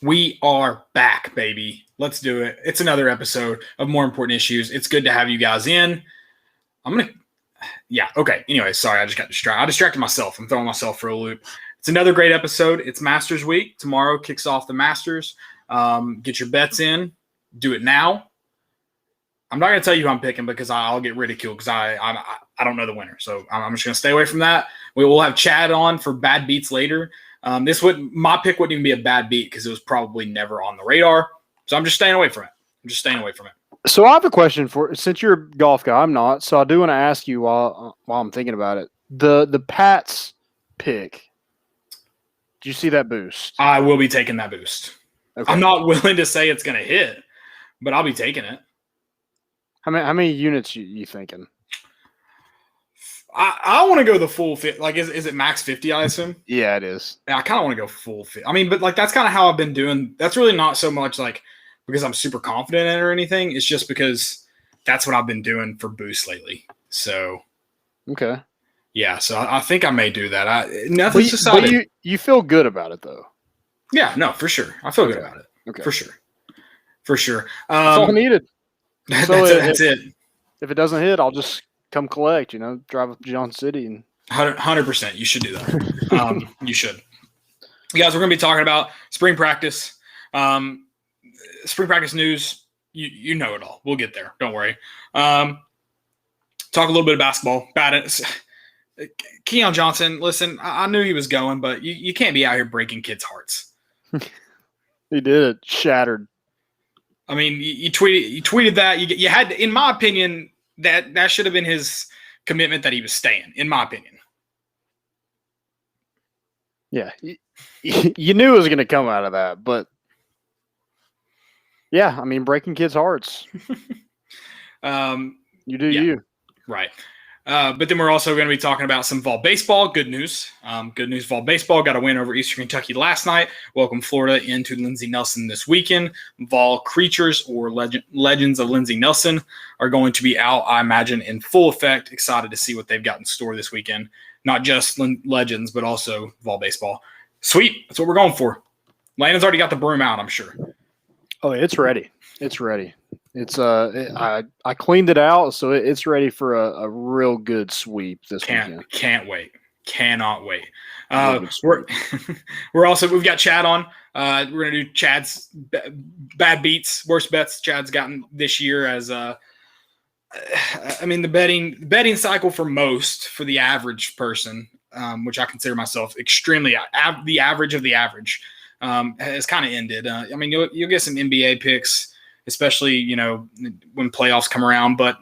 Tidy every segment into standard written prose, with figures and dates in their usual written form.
We are back, baby. Let's do it. It's another episode of More Important Issues. It's good to have you guys in. Anyway, sorry, I just got distracted. I distracted myself. I'm throwing myself for a loop. It's another great episode. It's Masters Week. Tomorrow kicks off the Masters. Get your bets in. Do it now. I'm not going to tell you who I'm picking because I'll get ridiculed because I don't know the winner. So I'm just going to stay away from that. We will have Chad on for bad beats later. My pick wouldn't even be a bad beat because it was probably never on the radar. So I'm just staying away from it. So I have a question since you're a golf guy, I'm not. So I do want to ask you while I'm thinking about it. The Pats pick. Did you see that boost? I will be taking that boost. Okay. I'm not willing to say it's going to hit, but I'll be taking it. How many units you thinking? I want to go the full fit. Like, is it max 50? I assume. Yeah, it is. Yeah, I kind of want to go full fit. I mean, but like that's kind of how I've been doing. That's really not so much like because I'm super confident in it or anything. It's just because that's what I've been doing for boost lately. So, okay. Yeah, so I think I may do that. Nothing's decided. But you feel good about it though. Yeah, no, for sure. I feel good about it. Okay, for sure. That's all I needed. That's it. If it doesn't hit, I'll just come collect. Drive up to Johnson City and 100%. You should do that. You should. You guys, we're going to be talking about spring practice. Spring practice news. You know it all. We'll get there. Don't worry. Talk a little bit of basketball. Keon Johnson. Listen, I knew he was going, but you can't be out here breaking kids' hearts. He did it. Shattered. I mean, you tweeted that. You had, in my opinion, that should have been his commitment that he was staying, in my opinion. Yeah. You knew it was going to come out of that, but yeah, I mean, breaking kids' hearts. You do you. Right. But then we're also going to be talking about some Vol baseball. Good news. Vol baseball got a win over Eastern Kentucky last night. Welcome Florida into Lindsey Nelson this weekend. Vol creatures or legends of Lindsey Nelson are going to be out, I imagine, in full effect. Excited to see what they've got in store this weekend. Not just legends, but also Vol baseball. Sweet. That's what we're going for. Landon's already got the broom out, I'm sure. Oh, it's ready. It's ready. It's I cleaned it out, so it's ready for a real good sweep this weekend. Can't wait. Cannot wait. We've got Chad on. We're gonna do Chad's bad beats, worst bets Chad's gotten this year. As the betting cycle for the average person, which I consider myself extremely the average of the average, has kind of ended. You'll get some NBA picks, especially, when playoffs come around. But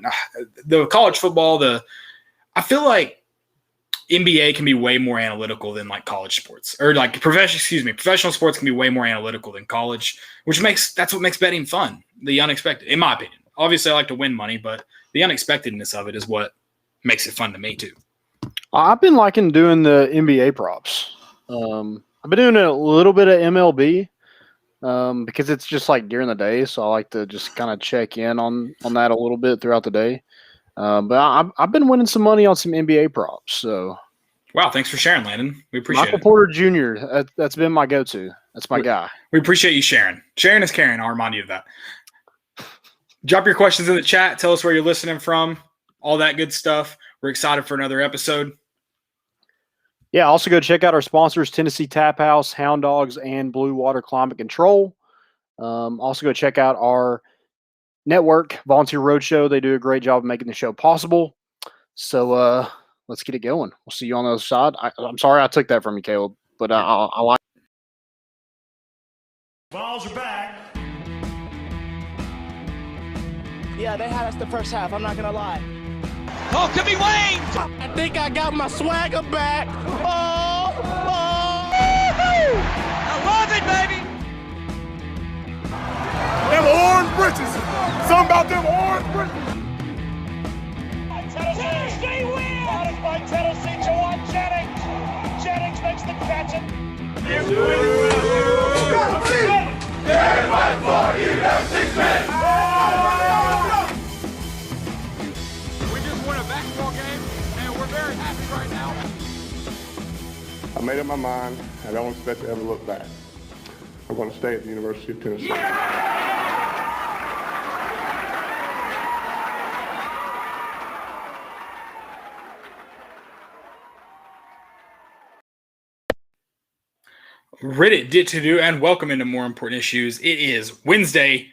the college football, I feel like NBA can be way more analytical than like college sports, or like professional sports can be way more analytical than college, that's what makes betting fun. The unexpected, in my opinion. Obviously, I like to win money, but the unexpectedness of it is what makes it fun to me too. I've been liking doing the NBA props. I've been doing a little bit of MLB. Because it's just like during the day, so I like to just kind of check in on that a little bit throughout the day. But I've been winning some money on some NBA props. So, wow, thanks for sharing, Landon. We appreciate Michael Porter Jr. That's been my go-to. That's my guy. We appreciate you sharing. Sharing is caring. I'll remind you of that. Drop your questions in the chat. Tell us where you're listening from. All that good stuff. We're excited for another episode. Yeah, also go check out our sponsors, Tennessee Tap House, Hound Dogs, and Blue Water Climate Control. Also go check out our network, Volunteer Roadshow. They do a great job of making the show possible. So let's get it going. We'll see you on the other side. I'm sorry I took that from you, Caleb, but I like it. Vols are back. Yeah, they had us the first half. I'm not going to lie. Oh, could be Wayne! I think I got my swagger back. Oh! I love it, baby! Them orange britches. Something about them orange britches. Tennessee wins! Out by Tennessee, Jawan Jennings. Jennings makes the catch. Everybody for you, them 6 men. Win a basketball game, and we're very happy right now. I made up my mind. I don't expect to ever look back. I want to stay at the University of Tennessee. Reddit did to do, and welcome into More Important Issues. It is Wednesday,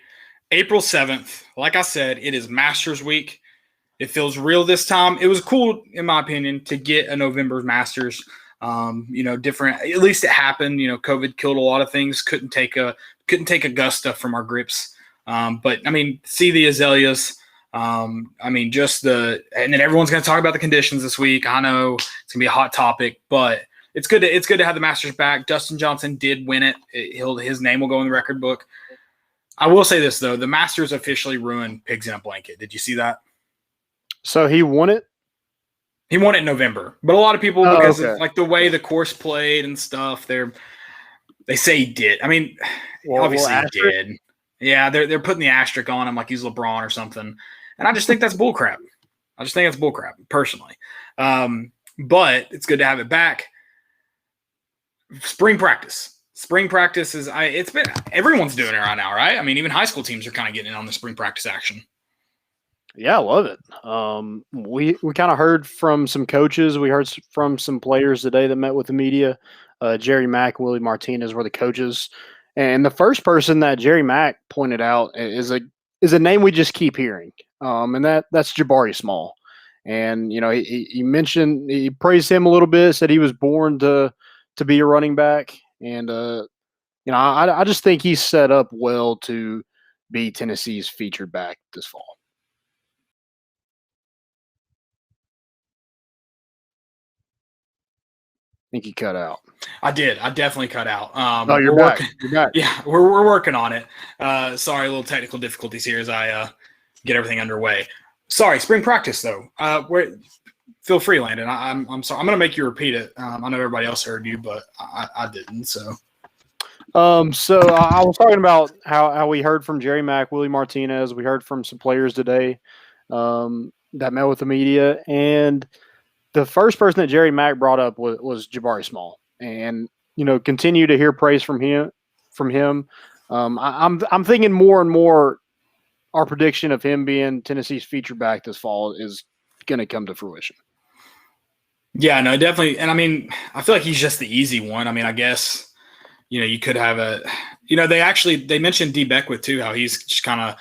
April 7th. Like I said, it is Masters Week. It feels real this time. It was cool, in my opinion, to get a November Masters. Different. At least it happened. COVID killed a lot of things. Couldn't take Augusta from our grips. But I mean, see the azaleas. And then everyone's going to talk about the conditions this week. I know it's going to be a hot topic, but it's good to have the Masters back. Dustin Johnson did win it. His name will go in the record book. I will say this though: the Masters officially ruined Pigs in a Blanket. Did you see that? So he won it? He won it in November. But a lot of people, because okay. of like the way the course played and stuff, they say he did. I mean, obviously he did. Yeah, they're putting the asterisk on him like he's LeBron or something. And I just think that's bullcrap. Personally. But it's good to have it back. Spring practice. Spring practice everyone's doing it right now, right? I mean, even high school teams are kind of getting in on the spring practice action. Yeah, I love it. We kind of heard from some coaches. We heard from some players today that met with the media. Jerry Mack and Willie Martinez were the coaches. And the first person that Jerry Mack pointed out is a name we just keep hearing. And that's Jabari Small. And, he praised him a little bit, said he was born to be a running back. And, I just think he's set up well to be Tennessee's featured back this fall. I think you cut out. I did. I definitely cut out. You're back. You're back. Yeah, we're working on it. Sorry, a little technical difficulties here as I get everything underway. Sorry, spring practice though. Feel free, Landon. I'm sorry. I'm going to make you repeat it. I know everybody else heard you, but I didn't. So I was talking about how we heard from Jerry Mack, Willie Martinez. We heard from some players today that met with the media, and the first person that Jerry Mack brought up was Jabari Small, and continue to hear praise from him. I'm thinking more and more our prediction of him being Tennessee's featured back this fall is going to come to fruition. Yeah, no, definitely. And I mean, I feel like he's just the easy one. I mean, I guess, you could have they mentioned D Beckwith too, how he's just kind of,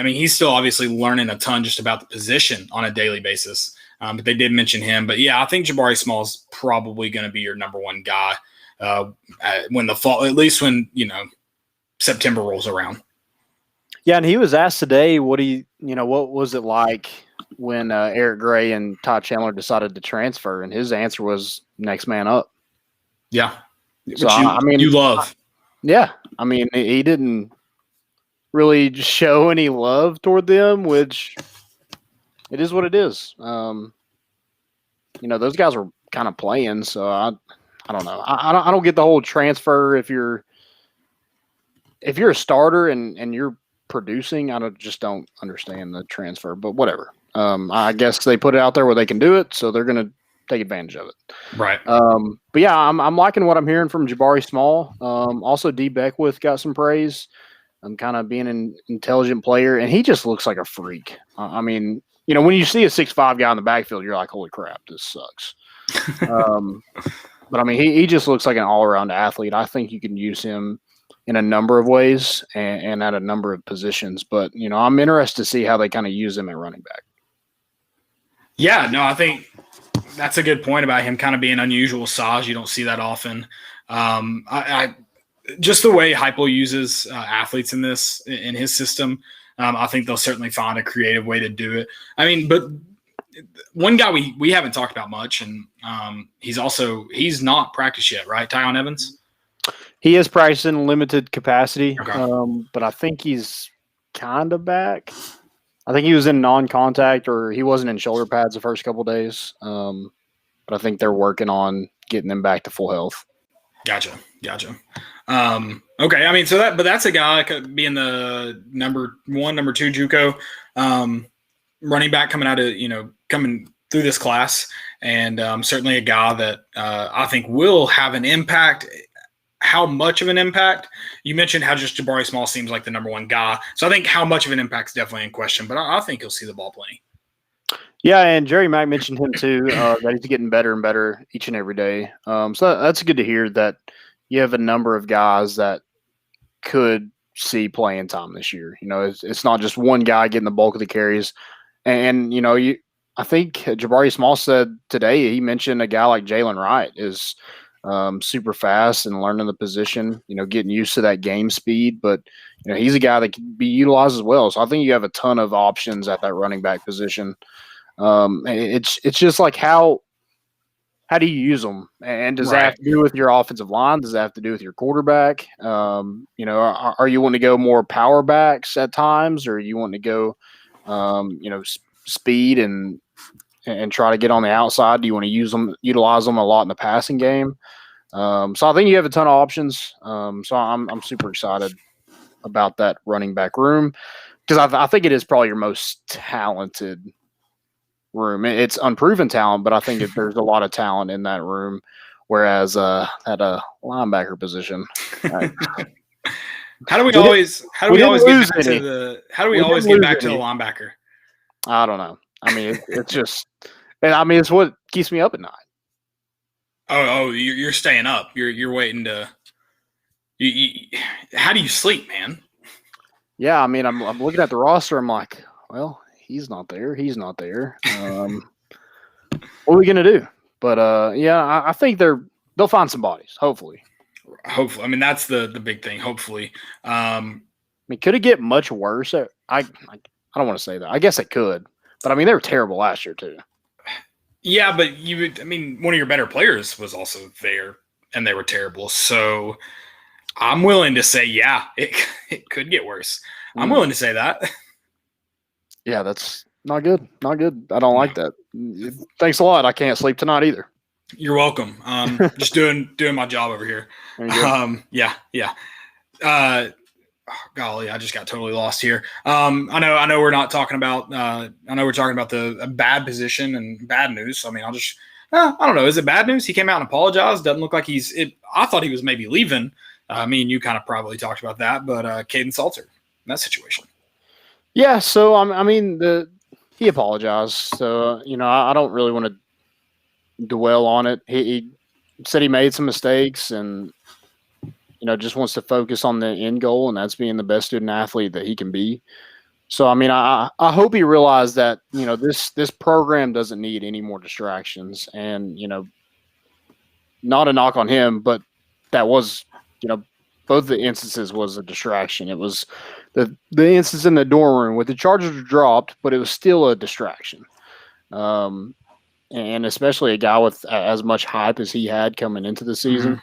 he's still obviously learning a ton just about the position on a daily basis. But they did mention him. But yeah, I think Jabari Small is probably going to be your number one guy when the fall, at least when, September rolls around. Yeah, and he was asked today what was it like when Eric Gray and Todd Chandler decided to transfer, and his answer was next man up. Yeah. So, you love. Yeah. I mean, he didn't really show any love toward them, which it is what it is. Those guys were kind of playing, so I don't know. I don't get the whole transfer if you're a starter and you're producing. I just don't understand the transfer, but whatever. I guess they put it out there where they can do it, so they're going to take advantage of it. Right. But yeah, I'm liking what I'm hearing from Jabari Small. Also, D Beckwith got some praise. I'm kind of being an intelligent player, and he just looks like a freak. When you see a 6'5" guy in the backfield, you're like, holy crap, this sucks. But he just looks like an all-around athlete. I think you can use him in a number of ways and at a number of positions. But, I'm interested to see how they kind of use him at running back. Yeah, no, I think that's a good point about him kind of being unusual size. You don't see that often. I just the way Heupel uses athletes in his system, I think they'll certainly find a creative way to do it. But one guy we haven't talked about much, and he's not practiced yet, right? Tyon Evans? He is practicing limited capacity, okay. But I think he's kind of back. I think he was in non-contact, or he wasn't in shoulder pads the first couple of days. But I think they're working on getting him back to full health. Gotcha. Okay. So that's a guy could be in the number 1, number 2 JUCO running back coming through this class, and certainly a guy that I think will have an impact. how much of an impact. You mentioned how just Jabari Small seems like the number one guy. So I think how much of an impact is definitely in question, but I think he'll see the ball plenty. Yeah, and Jerry Mack mentioned him too, that he's getting better and better each and every day. So that's good to hear that you have a number of guys that could see playing time this year. It's not just one guy getting the bulk of the carries. And I think Jabari Small said today, he mentioned a guy like Jalen Wright is super fast and learning the position, getting used to that game speed. But, he's a guy that can be utilized as well. So I think you have a ton of options at that running back position. It's just like how do you use them? And does that have to do with your offensive line? Does that have to do with your quarterback? Are you wanting to go more power backs at times, or you want to go, speed and try to get on the outside? Do you want to utilize them a lot in the passing game? So I think you have a ton of options. So I'm super excited about that running back room, because I think it is probably your most talented room. It's unproven talent, but I think there's a lot of talent in that room. Whereas at a linebacker position, how do we always get back to the linebacker? I don't know. I mean, it's just, it's what keeps me up at night. Oh, you're staying up. You're waiting to. How do you sleep, man? Yeah, I mean, I'm looking at the roster. I'm like, well, he's not there. He's not there. What are we gonna do? But I think they'll find some bodies. Hopefully. I mean, that's the big thing. Hopefully. Could it get much worse? I don't want to say that. I guess it could. But I mean, they were terrible last year too. Yeah, but one of your better players was also there, and they were terrible. So I'm willing to say, yeah, it could get worse. I'm willing to say that. Yeah, that's not good. Not good. I don't like that. Thanks a lot. I can't sleep tonight either. You're welcome. Just doing my job over here. Yeah. Golly, I just got totally lost here. I know we're not talking about. I know we're talking about the bad position and bad news. So, I mean, I don't know. Is it bad news? He came out and apologized. Doesn't look like I thought he was maybe leaving. Me and you kind of probably talked about that, but Kaidon Salter, in that situation. Yeah. So he apologized. So I don't really want to dwell on it. He said he made some mistakes and just wants to focus on the end goal, and that's being the best student athlete that he can be. So, I hope he realized that, this program doesn't need any more distractions, and, not a knock on him, but that was, both the instances was a distraction. It was the instance in the dorm room with the Chargers dropped, but it was still a distraction. And especially a guy with as much hype as he had coming into the season,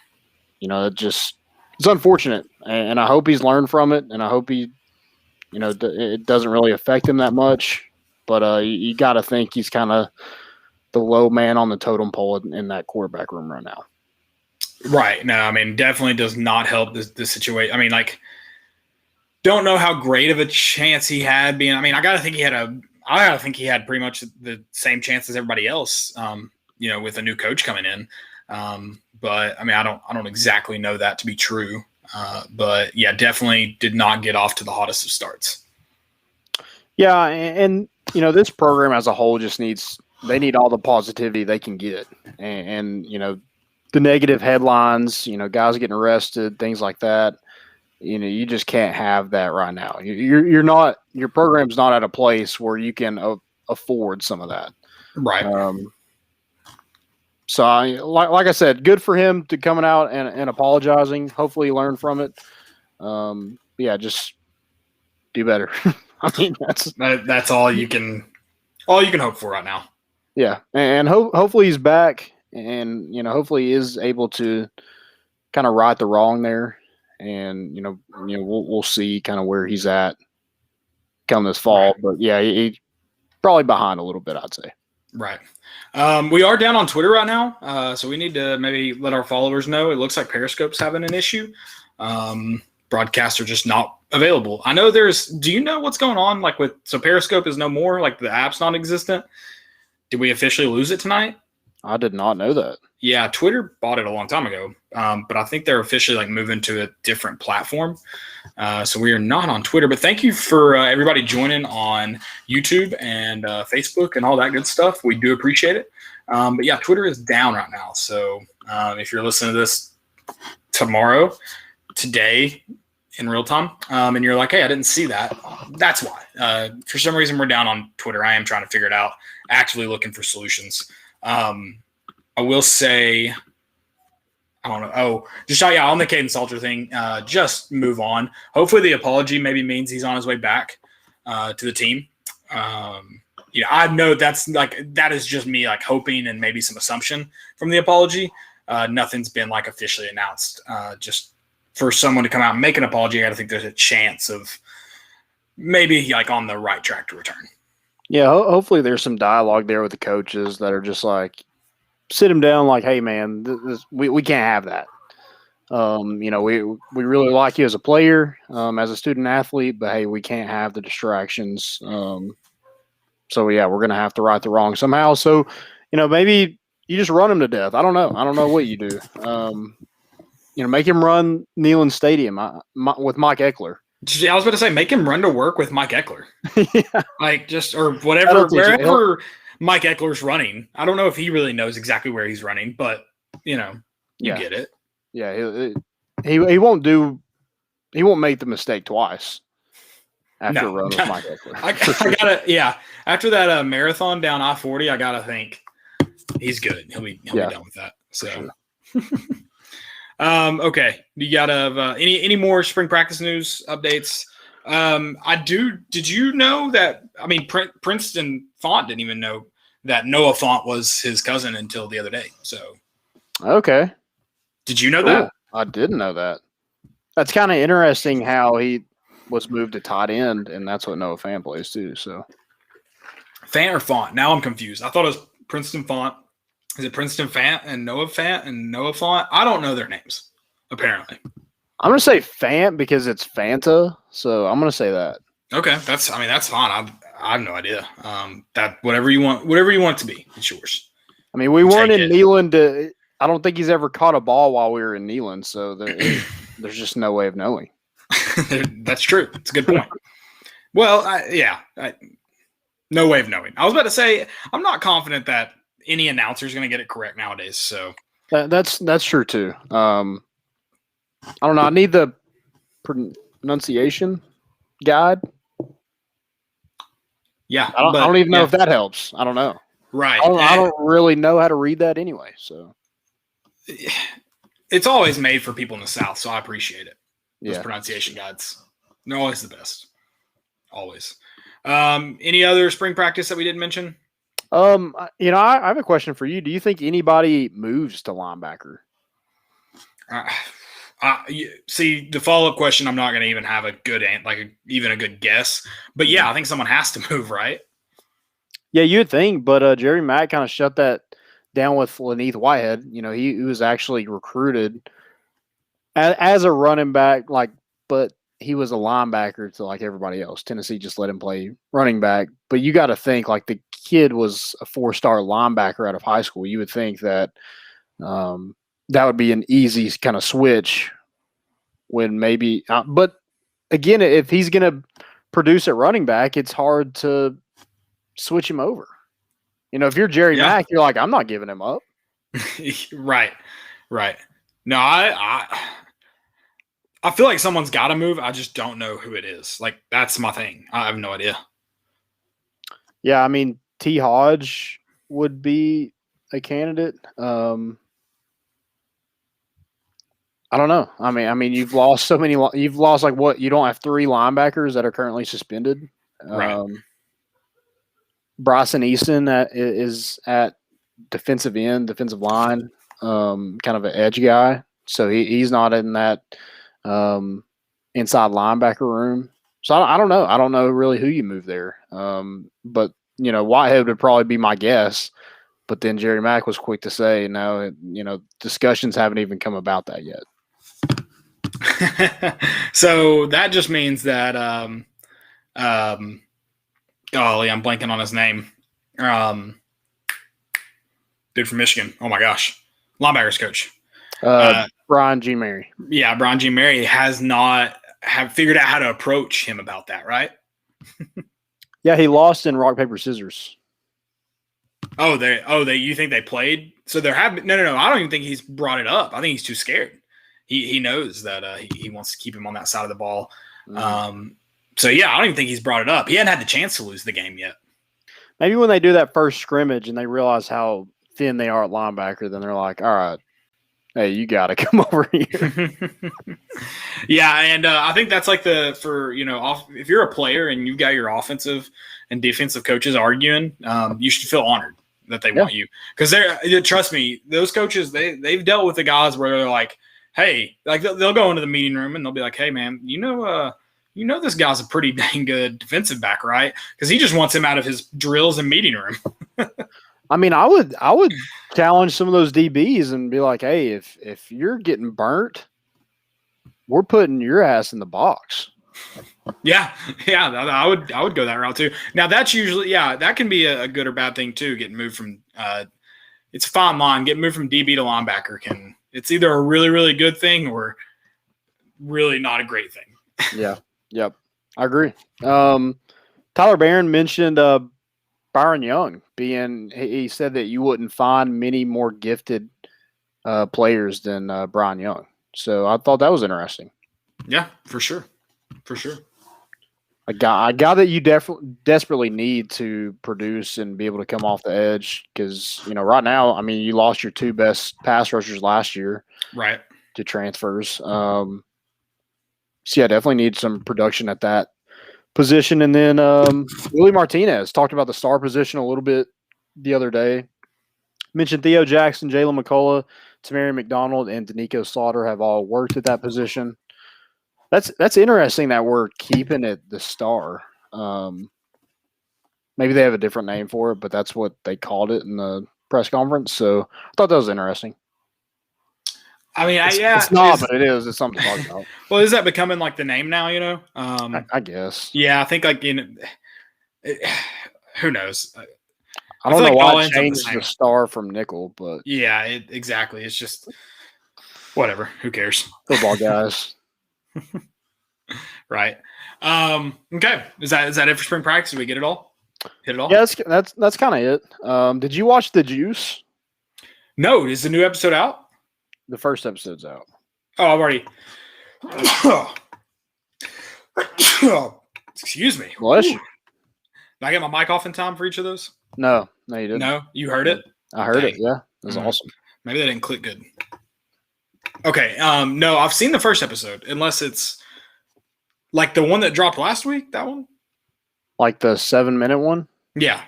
it's unfortunate, and I hope he's learned from it, and I hope he, it doesn't really affect him that much. But you got to think he's kind of the low man on the totem pole in that quarterback room right now. Right. No, definitely does not help this situation. Don't know how great of a chance he had being. I gotta think he had pretty much the same chance as everybody else. With a new coach coming in. But I don't exactly know that to be true. But yeah, definitely did not get off to the hottest of starts. Yeah. And this program as a whole they need all the positivity they can get. And the negative headlines, guys getting arrested, things like that. You just can't have that right now. Your program's not at a place where you can afford some of that. Right. So, like I said, good for him to coming out and apologizing. Hopefully, he learned from it. Yeah, just do better. That's all you can hope for right now. Yeah, and hopefully he's back, and hopefully he is able to kind of right the wrong there, and we'll see kind of where he's at come this fall. Right. But yeah, he's probably behind a little bit, I'd say. Right. We are down on Twitter right now, so we need to maybe let our followers know. It looks like Periscope's having an issue. Broadcasts are just not available. I know do you know what's going on? So Periscope is no more, like the app's non-existent. Did we officially lose it tonight? I did not know that. Yeah, Twitter bought it a long time ago, but I think they're officially like moving to a different platform. So we are not on Twitter. But thank you for everybody joining on YouTube and Facebook and all that good stuff. We do appreciate it. But yeah, Twitter is down right now. So if you're listening to this today in real time, and you're like, hey, I didn't see that, that's why. For some reason, we're down on Twitter. I am trying to figure it out, actively looking for solutions. I will say, I don't know. Oh, just on the Kaidon Salter thing, just move on. Hopefully the apology maybe means he's on his way back to the team. I know that is just me like hoping and maybe some assumption from the apology. Nothing's been like officially announced. Just for someone to come out and make an apology, I got to think there's a chance of maybe like on the right track to return. Yeah, hopefully there's some dialogue there with the coaches that are just like, sit him down like, hey, man, we can't have that. We really like you as a player, as a student athlete, but, hey, we can't have the distractions. So, yeah, we're going to have to right the wrong somehow. So, maybe you just run him to death. I don't know. I don't know what you do. Make him run Neyland Stadium with Mike Eckler. I was about to say, make him run to work with Mike Eckler. Yeah. Like just or whatever, wherever Mike Eckler's running. I don't know if he really knows exactly where he's running, but you get it. Yeah, he won't make the mistake twice after a run with Mike Eckler. I gotta after that marathon down I-40, I gotta think he's good. He'll be done with that. So sure. Okay. You got any more spring practice news updates? Did you know that? I mean, Princeton Font didn't even know that Noah Font was his cousin until the other day. So, okay. Did you know that? I didn't know that. That's kind of interesting how he was moved to tight end, and that's what Noah Fant plays too. So, Fant or Font? Now I'm confused. I thought it was Princeton Font. Is it Princeton Fant and Noah Font? I don't know their names, apparently. I'm going to say Fant because it's Fanta, so I'm going to say that. Okay, that's fine. I have no idea. That whatever you want it to be, it's yours. I mean, we weren't in Neyland. I don't think he's ever caught a ball while we were in Neyland, so there's just no way of knowing. That's true. It's a good point. Well, no way of knowing. I was about to say, I'm not confident that any announcer is going to get it correct nowadays. So that's true too. I don't know. I need the pronunciation guide. Yeah, I don't even know if that helps. I don't know. Right. I don't really know how to read that anyway. So it's always made for people in the South, so I appreciate it. Those Yeah. pronunciation guides. They're always the best. Always. Any other spring practice that we didn't mention? I have a question for you. Do you think anybody moves to linebacker? See, the follow-up question, I'm not going to even have a good even a good guess. But yeah, I think someone has to move, right? Yeah, you'd think, but Jerry Mack kind of shut that down with Laneith Whitehead. He was actually recruited as a running back, but he was a linebacker to like everybody else. Tennessee just let him play running back. But you got to think the kid was a 4-star linebacker out of high school. You would think that that would be an easy kind of switch when maybe but again, if he's going to produce at running back, it's hard to switch him over. If you're Jerry Mack, you're like, I'm not giving him up. Right. No, I feel like someone's got to move. I just don't know who it is. Like, that's my thing. I have no idea. Yeah, I mean, T. Hodge would be a candidate. I don't know. I mean, you've lost so many. You've lost what? You don't have 3 linebackers that are currently suspended. Right. Bryson Easton is at defensive line, kind of an edge guy. So he's not in that inside linebacker room. So I don't know. I don't know really who you move there. But Whitehead would probably be my guess. But then Jerry Mack was quick to say, no, discussions haven't even come about that yet. So that just means that golly, I'm blanking on his name. dude from Michigan. Oh my gosh, linebackers coach. Brian G. Mary. Yeah, Brian G. Mary has not have figured out how to approach him about that, right? Yeah, he lost in rock, paper, scissors. You think they played? So there have been, no. I don't even think he's brought it up. I think he's too scared. He knows that he wants to keep him on that side of the ball. So yeah, I don't even think he's brought it up. He hadn't had the chance to lose the game yet. Maybe when they do that first scrimmage and they realize how thin they are at linebacker, then they're like, all right, hey, you got to come over here. Yeah, and I think that's like if you're a player and you've got your offensive and defensive coaches arguing, you should feel honored that they want you. Because trust me, those coaches, they've dealt with the guys where they're like, hey, like they'll go into the meeting room and they'll be like, hey, man, this guy's a pretty dang good defensive back, right? Because he just wants him out of his drills and meeting room. I mean, I would challenge some of those DBs and be like, hey, if you're getting burnt, we're putting your ass in the box. Yeah, I would go that route too. Now that's usually that can be a good or bad thing too. Getting moved from it's a fine line. Getting moved from DB to linebacker it's either a really really good thing or really not a great thing. Yeah, yep, I agree. Tyler Barron mentioned Byron Young he said that you wouldn't find many more gifted players than Brian Young. So I thought that was interesting. Yeah, for sure. A guy that you desperately need to produce and be able to come off the edge because, right now, I mean, you lost your two best pass rushers last year right to transfers. So, yeah, definitely need some production at that position. And then Willie Martinez talked about the star position a little bit the other day. Mentioned Theo Jackson, Jalen McCullough, Tamari McDonald, and Danico Slaughter have all worked at that position. That's interesting that we're keeping it the star. Maybe they have a different name for it, but that's what they called it in the press conference. So I thought that was interesting. I mean, it's not, but it is. It's something to talk about. Well, is that becoming like the name now? I guess. Yeah, I think who knows? I don't know why it changed the star from nickel, but yeah, exactly. It's just whatever. Who cares? Football guys. Right. Okay. Is that it for spring practice? Did we get it all? Hit it all? Yeah, that's kind of it. Did you watch The Juice? No. Is the new episode out? The first episode's out. Oh, I've already. Excuse me. Bless you. Did I get my mic off in time for each of those? No, you didn't. No, you heard it. I heard it. Yeah, it was awesome. Maybe that didn't click good. Okay. No, I've seen the first episode, unless it's like the one that dropped last week. That one, like the 7-minute one. Yeah.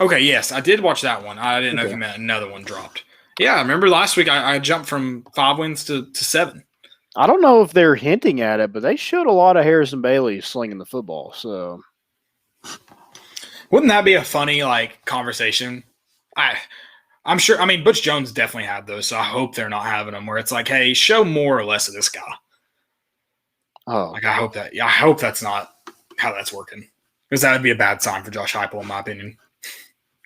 Okay. Yes, I did watch that one. I didn't know if you meant another one dropped. Yeah, I remember last week I jumped from 5 wins to 7. I don't know if they're hinting at it, but they showed a lot of Harrison Bailey slinging the football. So, wouldn't that be a funny conversation? I'm sure. I mean, Butch Jones definitely had those, so I hope they're not having them where it's like, hey, show more or less of this guy. Oh, I hope that. Yeah, I hope that's not how that's working, because that would be a bad sign for Josh Heupel, in my opinion.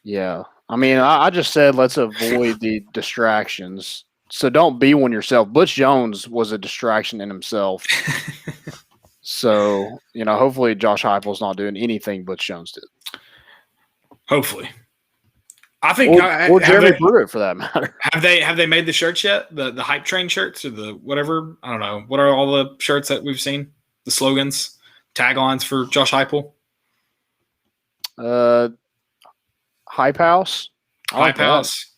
Yeah. I mean, I just said let's avoid the distractions. So don't be one yourself. Butch Jones was a distraction in himself. So, hopefully Josh Heupel's not doing anything Butch Jones did. Hopefully. I think or Jeremy Pruitt for that matter. Have they made the shirts yet? The hype train shirts or the whatever? I don't know. What are all the shirts that we've seen? The slogans, taglines for Josh Heupel? Hype House. Hype House.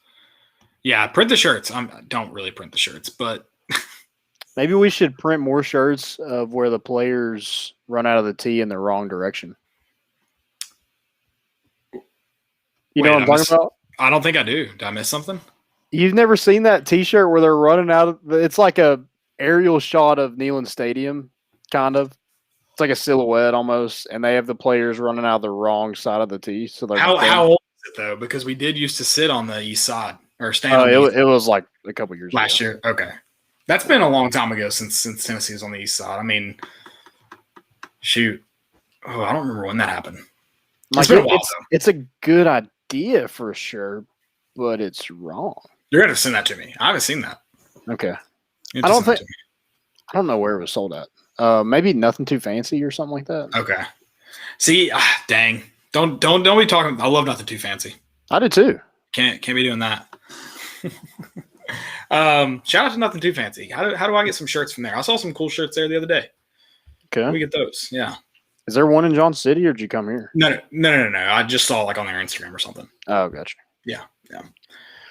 Yeah, print the shirts. I don't really print the shirts, but maybe we should print more shirts of where the players run out of the tee in the wrong direction. You know what I'm talking about? I don't think I do. Did I miss something? You've never seen that T-shirt where they're running out of? It's like a aerial shot of Neyland Stadium, kind of. It's like a silhouette almost, and they have the players running out the wrong side of the tee. So how old is it though? Because we did used to sit on the east side or stand. It was like a couple years last year. Okay, that's been a long time ago since Tennessee was on the east side. I mean, shoot, I don't remember when that happened. It's a good idea for sure, but it's wrong. You're gonna send that to me. I haven't seen that. Okay. You have I to don't send that think to me. I don't know where it was sold at. Maybe Nothing Too Fancy or something like that. Okay. See, dang. Don't be talking. I love Nothing Too Fancy. I did too. Can't be doing that. Shout out to Nothing Too Fancy. How do I get some shirts from there? I saw some cool shirts there the other day. Okay. We get those. Yeah. Is there one in Johnson City, or did you come here? No. I just saw like on their Instagram or something. Oh, gotcha. Yeah.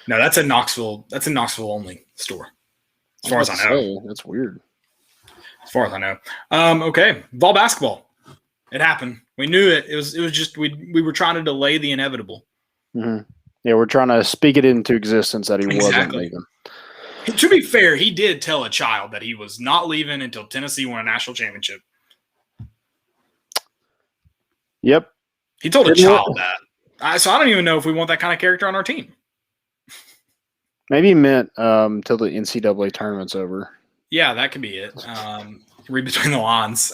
No, that's a Knoxville. That's a Knoxville only store, as far as I know. That's weird. As far as I know. Okay. Vol basketball. It happened. We knew it. It was just we were trying to delay the inevitable. Mm-hmm. Yeah, we're trying to speak it into existence that he wasn't Exactly. leaving. To be fair, he did tell a child that he was not leaving until Tennessee won a national championship. Yep. He told a child that. So I don't even know if we want that kind of character on our team. Maybe he meant till the NCAA tournament's over. Yeah, that could be it. Read between the lines.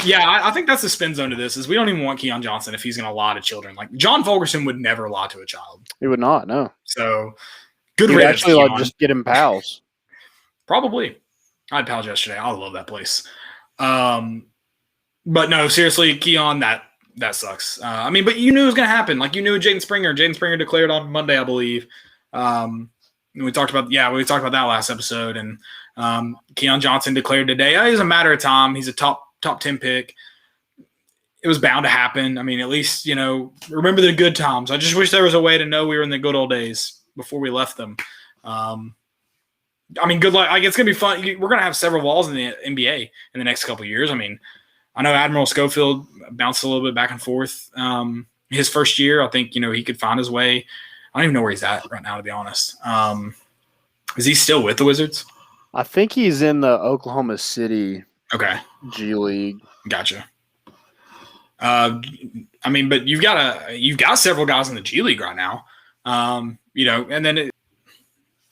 Yeah, I think that's the spin zone to this is we don't even want Keon Johnson if he's going to lie to children. Like John Fulkerson would never lie to a child. He would not, no. So good He'd riddance, actually Keon. just get him pals. Probably. I had pals yesterday. I love that place. But no, seriously, Keon, that sucks. But you knew it was going to happen. Like you knew Jaden Springer. Jaden Springer declared on Monday, I believe. We talked about that last episode. And Keon Johnson declared today. It was a matter of time. He's a top 10 pick. It was bound to happen. I mean, at least, remember the good times. I just wish there was a way to know we were in the good old days before we left them. Good luck. Like, it's going to be fun. We're going to have several walls in the NBA in the next couple of years. I mean, I know Admiral Schofield bounced a little bit back and forth. His first year, I think, he could find his way. I don't even know where he's at right now, to be honest. Is he still with the Wizards? I think he's in the Oklahoma City G League. Gotcha. But you've got several guys in the G League right now. And then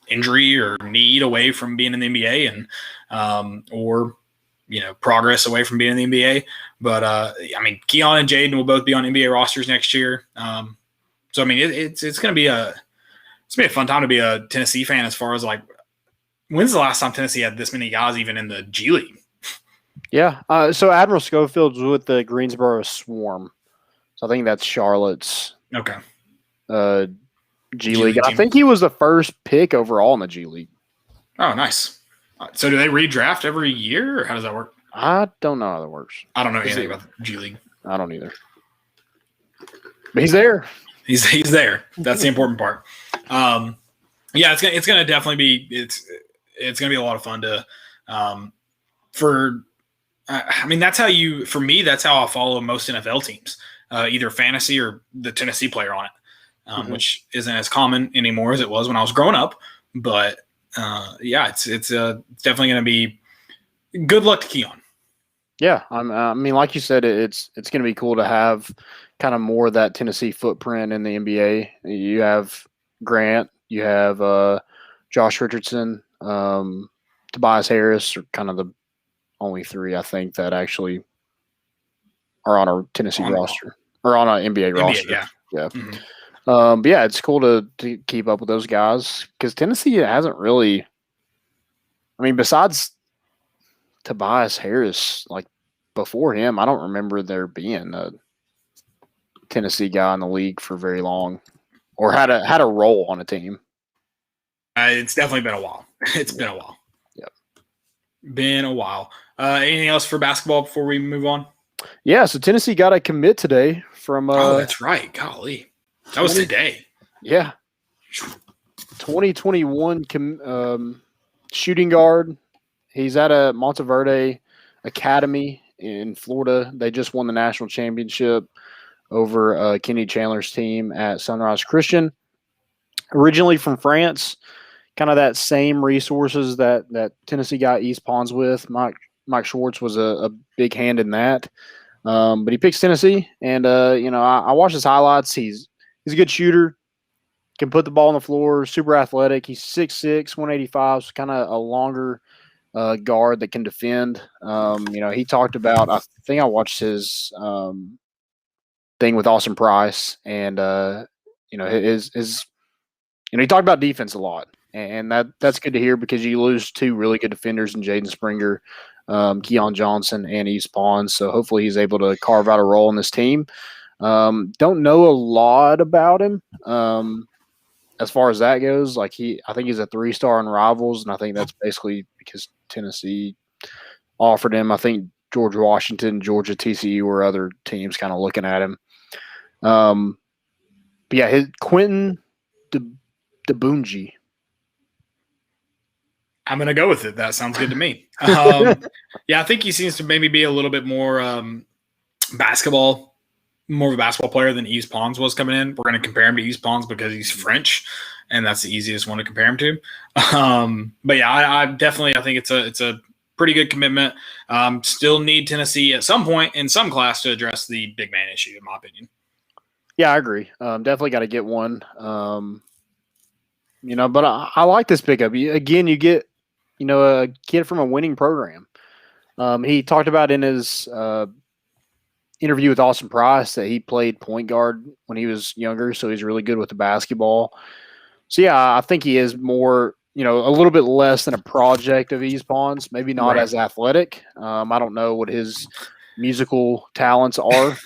injury or need away from being in the NBA or progress away from being in the NBA. But Keon and Jaden will both be on NBA rosters next year. It's going to be a fun time to be a Tennessee fan as far as like, when's the last time Tennessee had this many guys even in the G League? Yeah. So Admiral Schofield's with the Greensboro Swarm. So I think that's Charlotte's G League. I think he was the first pick overall in the G League. Oh, nice. So do they redraft every year, or how does that work? I don't know how that works. I don't know anything about the G League. I don't either. But he's there. He's there. That's the important part. It's gonna definitely be it's gonna be a lot of fun to that's how that's how I follow most NFL teams, either fantasy or the Tennessee player on it, which isn't as common anymore as it was when I was growing up. But it's definitely gonna be good luck to Keon. Yeah, like you said, it's going to be cool to have kind of more of that Tennessee footprint in the NBA. You have Grant, you have Josh Richardson, Tobias Harris are kind of the only three I think that actually are on a Tennessee roster or on an NBA roster. Yeah. Mm-hmm. But it's cool to keep up with those guys because Tennessee hasn't really. Besides Tobias Harris, like before him, I don't remember there being a Tennessee guy in the league for very long, or had a role on a team. It's definitely been a while. It's been a while. Yep, been a while. Anything else for basketball before we move on? Yeah, so Tennessee got a commit today from. Oh, that's right. Golly, that was today. Yeah, 2021 shooting guard. He's at a Monteverde Academy in Florida. They just won the national championship over Kenny Chandler's team at Sunrise Christian. Originally from France, kind of that same resources that Tennessee got East Ponds with. Mike Schwartz was a big hand in that. But he picks Tennessee, and I watched his highlights. He's a good shooter, can put the ball on the floor, super athletic. He's 6'6", 185, so kind of a longer guard that can defend. He talked about, I think I watched his thing with Austin Price, and his he talked about defense a lot, and that's good to hear because you lose two really good defenders in Jaden Springer, Keon Johnson, and East Pons. So hopefully he's able to carve out a role in this team. Don't know a lot about him as far as that goes. I think he's a 3-star in Rivals, and I think that's basically because Tennessee offered him. I think George Washington, Georgia, TCU were other teams kind of looking at him. But yeah, Quentin DeBunji. I'm going to go with it. That sounds good to me. Yeah, I think he seems to maybe be a little bit more more of a basketball player than Yves Pons was coming in. We're going to compare him to Yves Pons because he's French, and that's the easiest one to compare him to. But yeah, I definitely think it's a pretty good commitment. Still need Tennessee at some point in some class to address the big man issue, in my opinion. Yeah, I agree. Definitely got to get one. But I like this pickup. Again, you get, a kid from a winning program. He talked about in his interview with Austin Price that he played point guard when he was younger, so he's really good with the basketball. So, yeah, I think he is more, a little bit less than a project of East Pons, maybe not as athletic. I don't know what his musical talents are,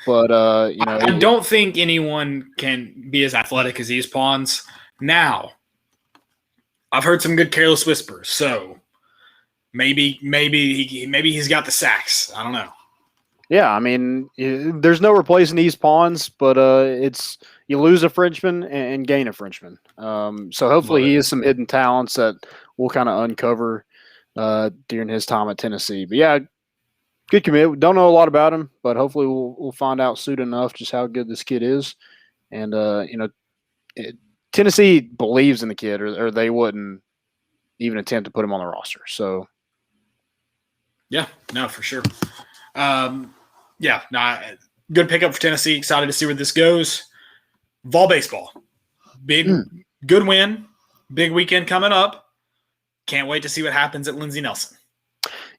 but, I don't think anyone can be as athletic as East Pons. Now, I've heard some good careless whispers, so maybe he's got the sacks. I don't know. Yeah, I mean, there's no replacing East Pons, but it's you lose a Frenchman and gain a Frenchman. So hopefully he has some hidden talents that we'll kind of uncover during his time at Tennessee. But yeah, good commit. We don't know a lot about him, but hopefully we'll find out soon enough just how good this kid is. And Tennessee believes in the kid, or they wouldn't even attempt to put him on the roster. So, yeah, no, for sure. Good pickup for Tennessee. Excited to see where this goes. Vol baseball, good win, big weekend coming up. Can't wait to see what happens at Lindsey Nelson.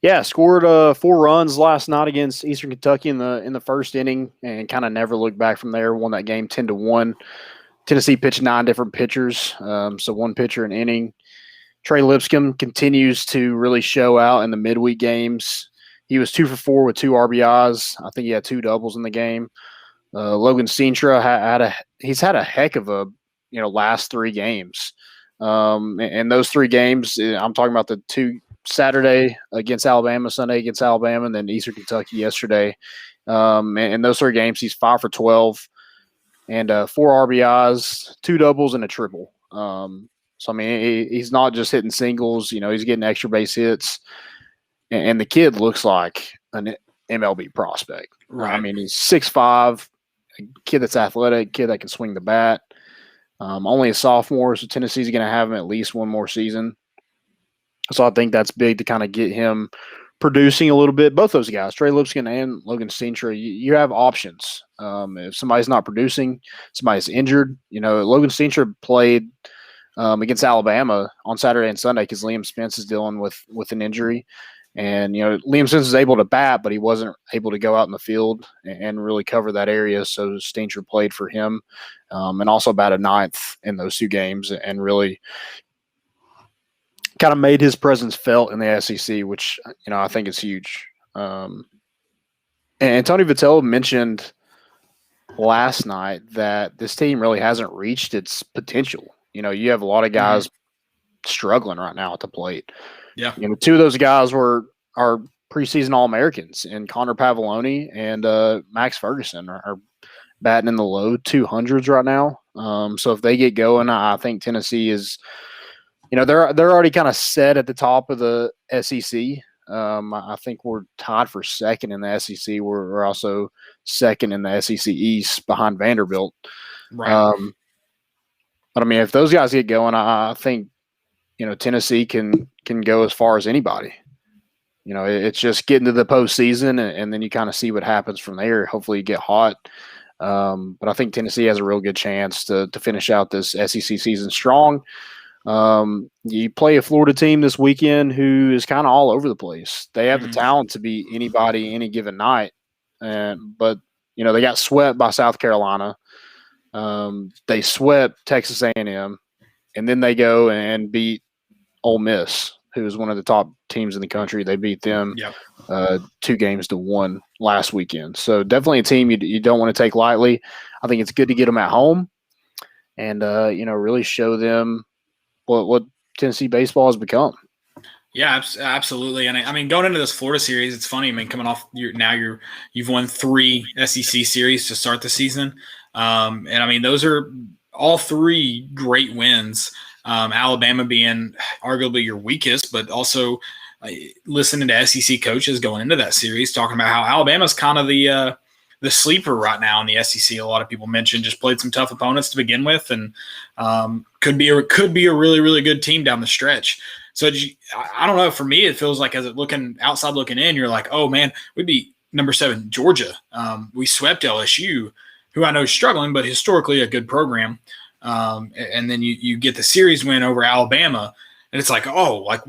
Yeah, scored 4 runs last night against Eastern Kentucky in the first inning, and kind of never looked back from there. Won that game 10-1. Tennessee pitched 9 different pitchers, so 1 pitcher an inning. Trey Lipscomb continues to really show out in the midweek games. He was 2 for 4 with 2 RBIs. I think he had 2 doubles in the game. Logan Sintra he's had a heck of a last 3 games. And those 3 games, I'm talking about the 2 Saturday against Alabama, Sunday against Alabama, and then Eastern Kentucky yesterday. And those 3 games, he's 5 for 12 and 4 RBIs, 2 doubles, and a triple. So I mean, he's not just hitting singles. He's getting extra base hits. And the kid looks like an MLB prospect. Right. I mean, he's 6'5", a kid that's athletic, kid that can swing the bat. Only a sophomore, so Tennessee's going to have him at least 1 more season. So I think that's big to kind of get him producing a little bit. Both those guys, Trey Lipscomb and Logan Sintra, you have options. If somebody's not producing, somebody's injured. Logan Sintra played against Alabama on Saturday and Sunday because Liam Spence is dealing with an injury. And, Liam Spence was able to bat, but he wasn't able to go out in the field and really cover that area. So Steincher played for him and also batted 9th in those 2 games and really kind of made his presence felt in the SEC, which, I think is huge. And Tony Vitello mentioned last night that this team really hasn't reached its potential. You have a lot of guys struggling right now at the plate. Yeah. 2 of those guys are preseason All-Americans, and Connor Pavoloni and Max Ferguson are batting in the low 200s right now. So if they get going, I think Tennessee is, they're already kind of set at the top of the SEC. I think we're tied for 2nd in the SEC. We're also 2nd in the SEC East behind Vanderbilt. Right. But I mean, if those guys get going, I think Tennessee can go as far as anybody. It's just getting to the postseason, and then you kind of see what happens from there. Hopefully, you get hot. But I think Tennessee has a real good chance to finish out this SEC season strong. You play a Florida team this weekend who is kind of all over the place. They have the talent to beat anybody any given night, but they got swept by South Carolina. They swept Texas A&M, and then they go and beat Ole Miss, who is one of the top teams in the country. They beat them 2-1 last weekend. So definitely a team you don't want to take lightly. I think it's good to get them at home and, really show them what Tennessee baseball has become. Yeah, absolutely. And I mean, going into this Florida series, it's funny. I mean, coming off you've won 3 SEC series to start the season. And I mean, those are all 3 great wins. Alabama being arguably your weakest, but also listening to SEC coaches going into that series, talking about how Alabama's kind of the sleeper right now in the SEC. A lot of people mentioned just played some tough opponents to begin with, and could be a really, really good team down the stretch. So I don't know. For me, it feels like outside looking in, you're like, oh man, we beat number 7 Georgia. We swept LSU, who I know is struggling, but historically a good program. And then you get the series win over Alabama, and it's like, oh, like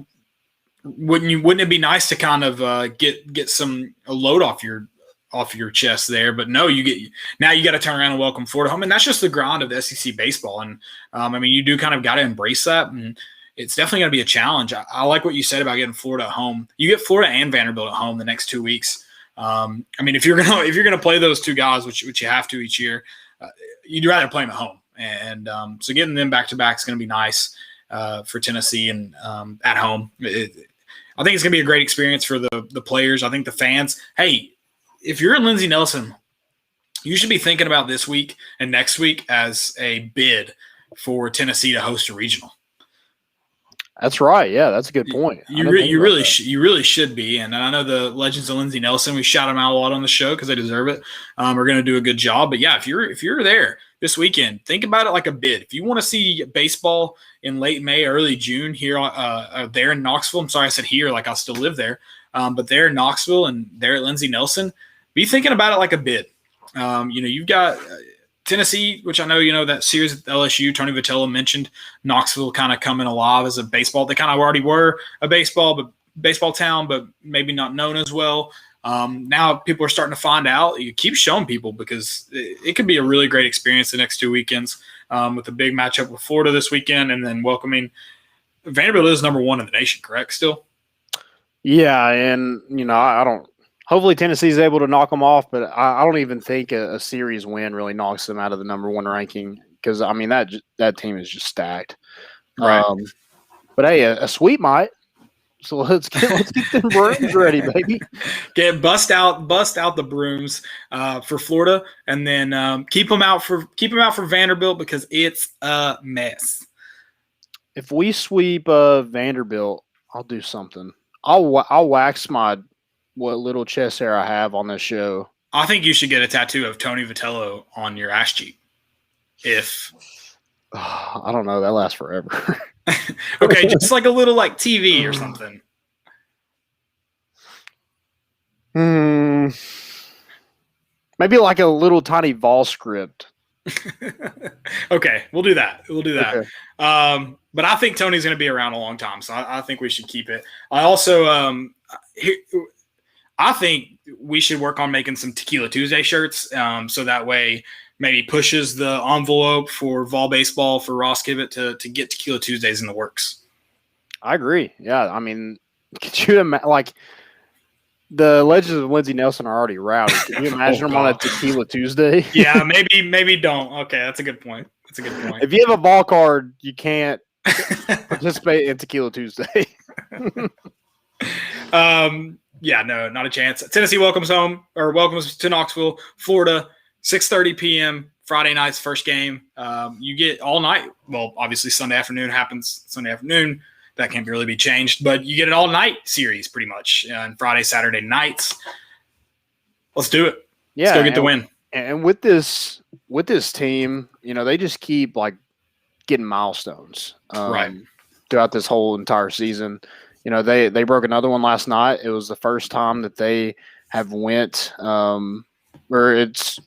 wouldn't it be nice to kind of get a load off your chest there? But no, you got to turn around and welcome Florida home, and that's just the grind of the SEC baseball. And I mean, you do kind of got to embrace that, and it's definitely going to be a challenge. I like what you said about getting Florida at home. You get Florida and Vanderbilt at home the next 2 weeks. I mean, if you're gonna play those 2 guys, which you have to each year, you'd rather play them at home. And so getting them back to back is going to be nice for Tennessee and at home. I think it's going to be a great experience for the players. I think the fans. Hey, if you're in Lindsey Nelson, you should be thinking about this week and next week as a bid for Tennessee to host a regional. That's right. Yeah, that's a good point. You really should be. And I know the legends of Lindsey Nelson, we shout them out a lot on the show because they deserve it. Are going to do a good job. But yeah, if you're there this weekend, think about it like a bid. If you want to see baseball in late May, early June here, there in Knoxville. I'm sorry I said here, like I still live there. But there in Knoxville and there at Lindsey Nelson, be thinking about it like a bid. You've got Tennessee, which I know, that series at LSU, Tony Vitello mentioned Knoxville kind of coming alive as a baseball. They kind of already were a baseball town, but maybe not known as well. Now people are starting to find out. You keep showing people because it could be a really great experience the next 2 weekends with a big matchup with Florida this weekend and then welcoming Vanderbilt is number 1 in the nation, correct? Still? Yeah, and, I don't – hopefully Tennessee's able to knock them off, but I don't even think a series win really knocks them out of the number 1 ranking because, I mean, that team is just stacked. Right. But, hey, a sweep might. So let's get them brooms ready, baby. Bust out the brooms for Florida, and then keep them out for Vanderbilt because it's a mess. If we sweep Vanderbilt, I'll do something. I'll wax what little chest hair I have on this show. I think you should get a tattoo of Tony Vitello on your ass cheek. I don't know, that lasts forever. Okay, just like a little like TV or something. Maybe like a little tiny Vol script. Okay, we'll do that. Okay. But I think Tony's going to be around a long time, so I think we should keep it. I also I think we should work on making some Tequila Tuesday shirts, so that way maybe pushes the envelope for Vol Baseball for Ross Kivett to get Tequila Tuesdays in the works. I agree. Yeah, I mean, could you imagine, like, the legends of Lindsey Nelson are already rowdy. Can you imagine them on a Tequila Tuesday? Yeah, maybe don't. Okay, that's a good point. If you have a ball card, you can't participate in Tequila Tuesday. Yeah, no, not a chance. Tennessee welcomes to Knoxville, Florida, 6:30 p.m. Friday night's first game. You get all night. Well, obviously Sunday afternoon happens. Sunday afternoon, that can't really be changed. But you get an all-night series pretty much on Friday, Saturday nights. Let's do it. Yeah, let's go get the win. And with this team, they just keep like getting milestones right throughout this whole entire season. They broke another one last night. It was the first time that they have went where it's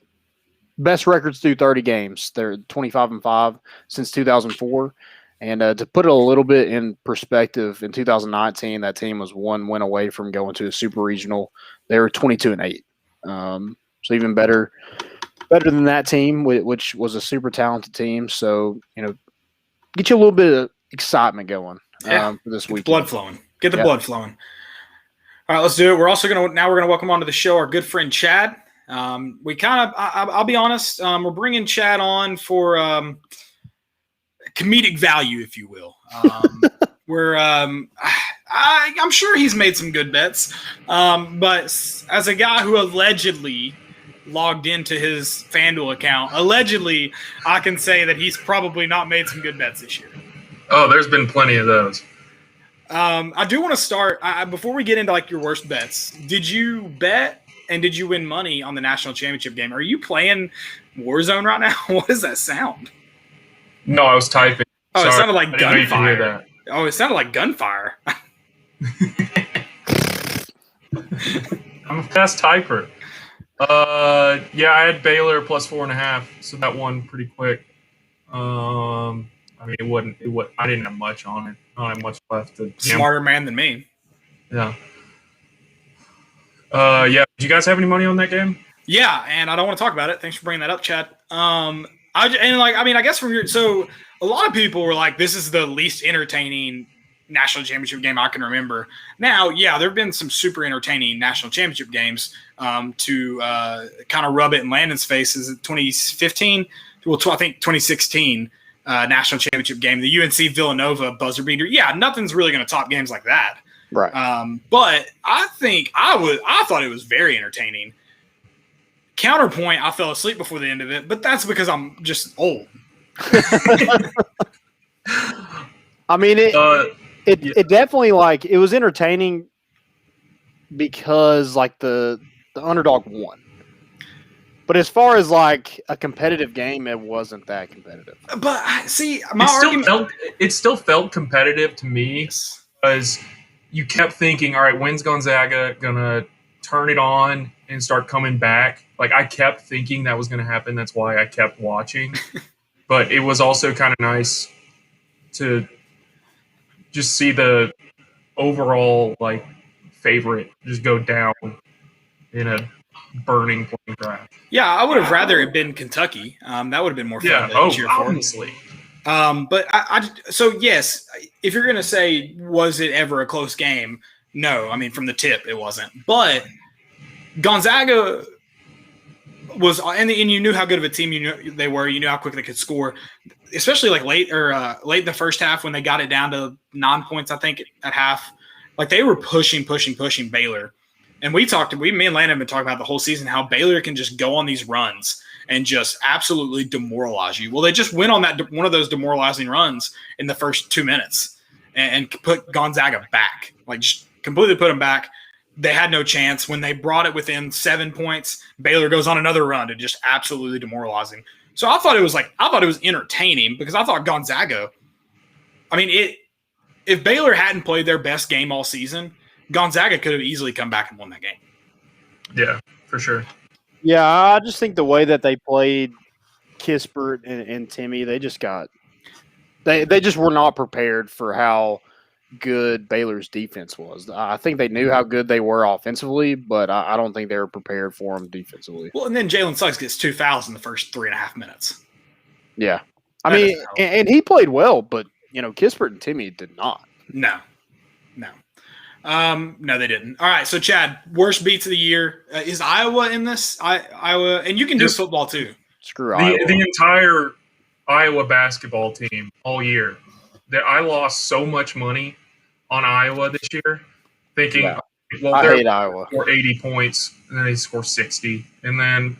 best records through 30 games. They're 25-5 since 2004. And to put it a little bit in perspective, in 2019, that team was 1 win away from going to a super regional. They were 22-8. So even better better than that team, which was a super talented team. So, get you a little bit of excitement going for this week. Blood flowing. Get the blood flowing. All right, let's do it. We're also we're going to welcome onto the show our good friend Chad. I'll be honest, we're bringing Chad on for comedic value, if you will. I'm sure he's made some good bets, but as a guy who allegedly logged into his FanDuel account, allegedly, I can say that he's probably not made some good bets this year. Oh, there's been plenty of those. I do want to start before we get into like your worst bets. Did you bet and did you win money on the national championship game? Are you playing Warzone right now? What does that sound? No, I was typing. Oh, Sorry. It sounded like gunfire. Oh, it sounded like gunfire. I'm a fast typer. Yeah, I had Baylor plus 4.5, so that won pretty quick. I mean, it wasn't. I didn't have much on it. I don't have much left. Smarter man than me. Yeah. Yeah. Did you guys have any money on that game? Yeah, and I don't want to talk about it. Thanks for bringing that up, Chad. I guess so a lot of people were like, this is the least entertaining national championship game I can remember. Now, yeah, there have been some super entertaining national championship games to kind of rub it in Landon's face. Is it 2015? Well, I think 2016 national championship game, the UNC Villanova buzzer beater. Yeah, nothing's really going to top games like that. Right. But I think I thought it was very entertaining. Counterpoint, I fell asleep before the end of it, but that's because I'm just old. I mean, it definitely it was entertaining because the underdog won. But as far as a competitive game, it wasn't that competitive. But see, it still felt competitive to me because you kept thinking, all right, when's Gonzaga gonna turn it on and start coming back? I kept thinking that was going to happen. That's why I kept watching. But it was also kind of nice to just see the overall favorite just go down in a burning plane crash. Yeah, I would have rather it been Kentucky. That would have been more fun to cheer for. Obviously. But so yes, if you're going to say, was it ever a close game? No, I mean, from the tip, it wasn't. But Gonzaga was, and you knew how good of a team they were. You knew how quick they could score, especially late in the first half when they got it down to 9 points, I think, at half. They were pushing Baylor. And me and Landon have been talking about the whole season how Baylor can just go on these runs and just absolutely demoralize you. Well, they just went on one of those demoralizing runs in the first 2 minutes and put Gonzaga back, just completely put them back. They had no chance. When they brought it within 7 points, Baylor goes on another run to just absolutely demoralizing. So I thought it was entertaining because I thought Gonzaga, I mean, if Baylor hadn't played their best game all season, Gonzaga could have easily come back and won that game. Yeah, for sure. Yeah, I just think the way that they played Kispert and Timmy, they just were not prepared for how good Baylor's defense was. I think they knew how good they were offensively, but I don't think they were prepared for them defensively. Well, and then Jalen Suggs gets 2 fouls in the first 3.5 minutes. Yeah. I mean, and he played well, but, Kispert and Timmy did not. No, they didn't. All right, so Chad, worst beats of the year. Is Iowa in this? Iowa, and you can do football too. Screw Iowa. The entire Iowa basketball team all year. I lost so much money on Iowa this year, thinking, I hate Iowa. Score 80 points, and then they score 60, and then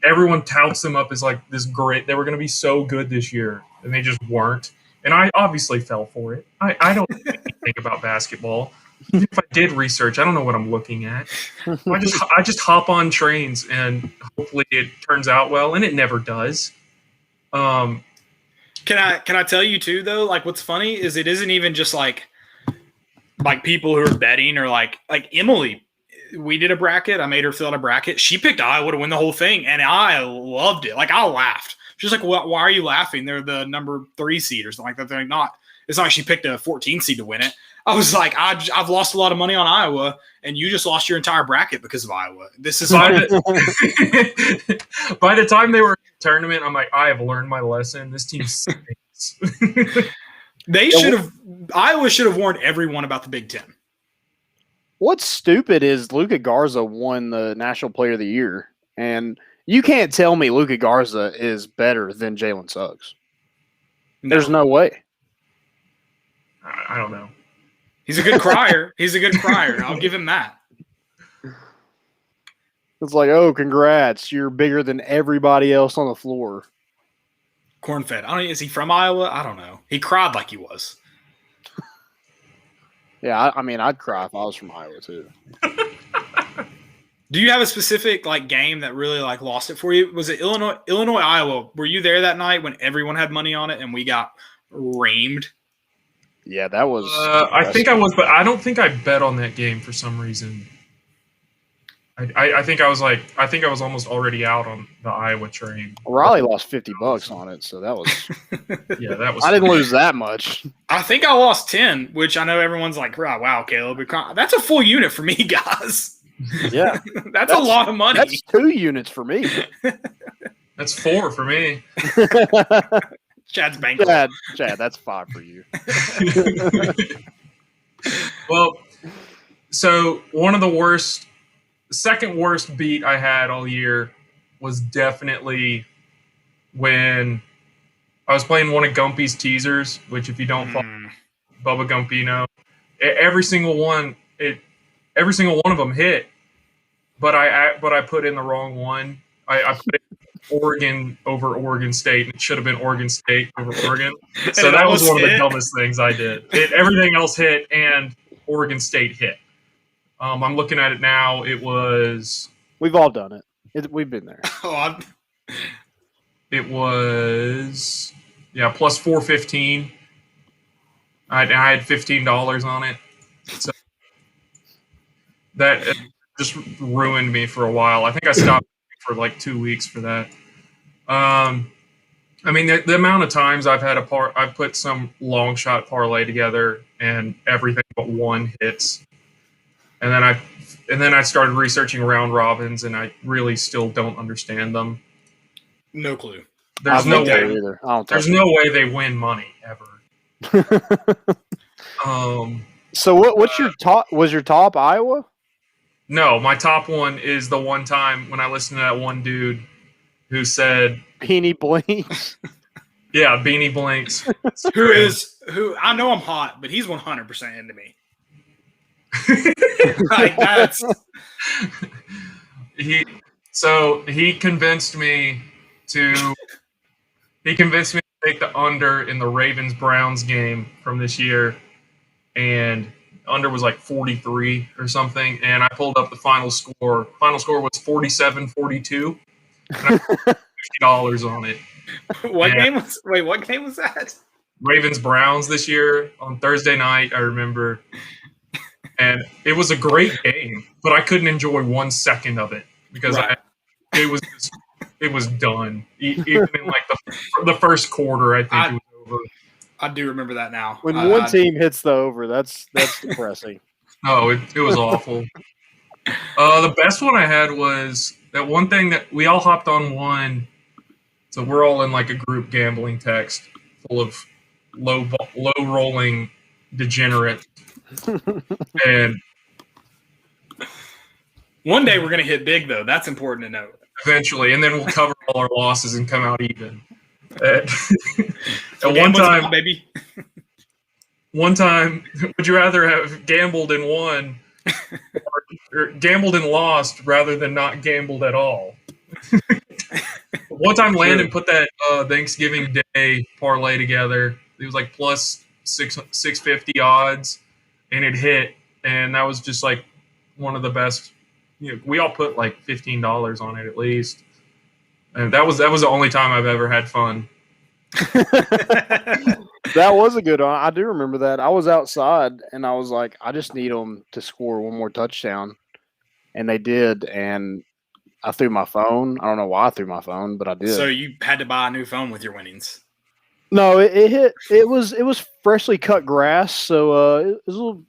everyone touts them up as this great. They were going to be so good this year, and they just weren't. And I obviously fell for it. I don't know anything about basketball. Even if I did research, I don't know what I'm looking at. I just hop on trains and hopefully it turns out well, and it never does. Can I tell you too though? What's funny is it isn't even just people who are betting or like Emily. We did a bracket. I made her fill out a bracket. She picked Iowa to win the whole thing, and I loved it. I laughed. She's like, well, why are you laughing? They're the number 3 seed or something like that. They're not. It's not like she picked a 14 seed to win it. I was like, I've lost a lot of money on Iowa, and you just lost your entire bracket because of Iowa. This is by the time they were in the tournament, I'm like, I have learned my lesson. This team stinks. Iowa should have warned everyone about the Big Ten. What's stupid is Luka Garza won the National Player of the Year, and you can't tell me Luka Garza is better than Jalen Suggs. There's no way. I don't know. He's a good crier. I'll give him that. It's like, oh, congrats. You're bigger than everybody else on the floor. Corn-fed. Is he from Iowa? I don't know. He cried like he was. Yeah, I mean, I'd cry if I was from Iowa too. Do you have a specific game that really lost it for you? Was it Illinois, Iowa? Were you there that night when everyone had money on it and we got reamed? Yeah, that was. I think I was, but I don't think I bet on that game for some reason. I think I was almost already out on the Iowa train. Riley lost $50 on it, so that was. Yeah, that was. I didn't lose that much. I think I lost 10, which I know everyone's like, wow, Caleb, that's a full unit for me, guys. Yeah, that's a lot of money. That's 2 units for me. That's 4 for me. Chad's bankrupt. Chad, that's 5 for you. Well, so the second worst beat I had all year was definitely when I was playing one of Gumpy's teasers, which if you don't follow Bubba Gumpino, every single one of them hit, but I put in the wrong one. I put in Oregon over Oregon State, and it should have been Oregon State over Oregon. So that was one of the dumbest things I did. Everything else hit, and Oregon State hit. I'm looking at it now. It was. We've all done it. We've been there. It was plus 415. I had $15 on it, so that just ruined me for a while. I think I stopped for 2 weeks for that. I mean, the amount of times I've put some long shot parlay together and everything but one hits. And then I started researching round robins, and I really still don't understand them. No clue. There's no way they win money ever. So what's your top? Was your top Iowa? No, my top one is the one time when I listened to that one dude who said Beanie Blinks. Yeah, Beanie Blinks. who I know I'm hot, but he's 100% into me. He convinced me to take the under in the Ravens-Browns game from this year, and under was 43 or something, and I pulled up the final score. Final score was 47-42, and I put $50 on it. What game was that? Ravens-Browns this year on Thursday night, I remember. And it was a great game, but I couldn't enjoy 1 second of it because it was done. Even in the first quarter, I think it was over. I do remember that now. When one team hits the over, that's depressing. Oh, it was awful. The best one I had was that one thing that we all hopped on one. So we're all in a group gambling text full of low rolling degenerates. And one day we're going to hit big, though. That's important to note. Eventually, and then we'll cover all our losses and come out even. At one time, would you rather have gambled and won or gambled and lost rather than not gambled at all? One time, Landon put that Thanksgiving Day parlay together. It was plus 650 odds. And it hit, and that was just one of the best. We all put $15 on it at least, and that was the only time I've ever had fun. That was a good one. I do remember that. I was outside, and I was like, I just need them to score one more touchdown, and they did. And I threw my phone. I don't know why I threw my phone, but I did. So you had to buy a new phone with your winnings. No, it hit. It was freshly cut grass, so it was a little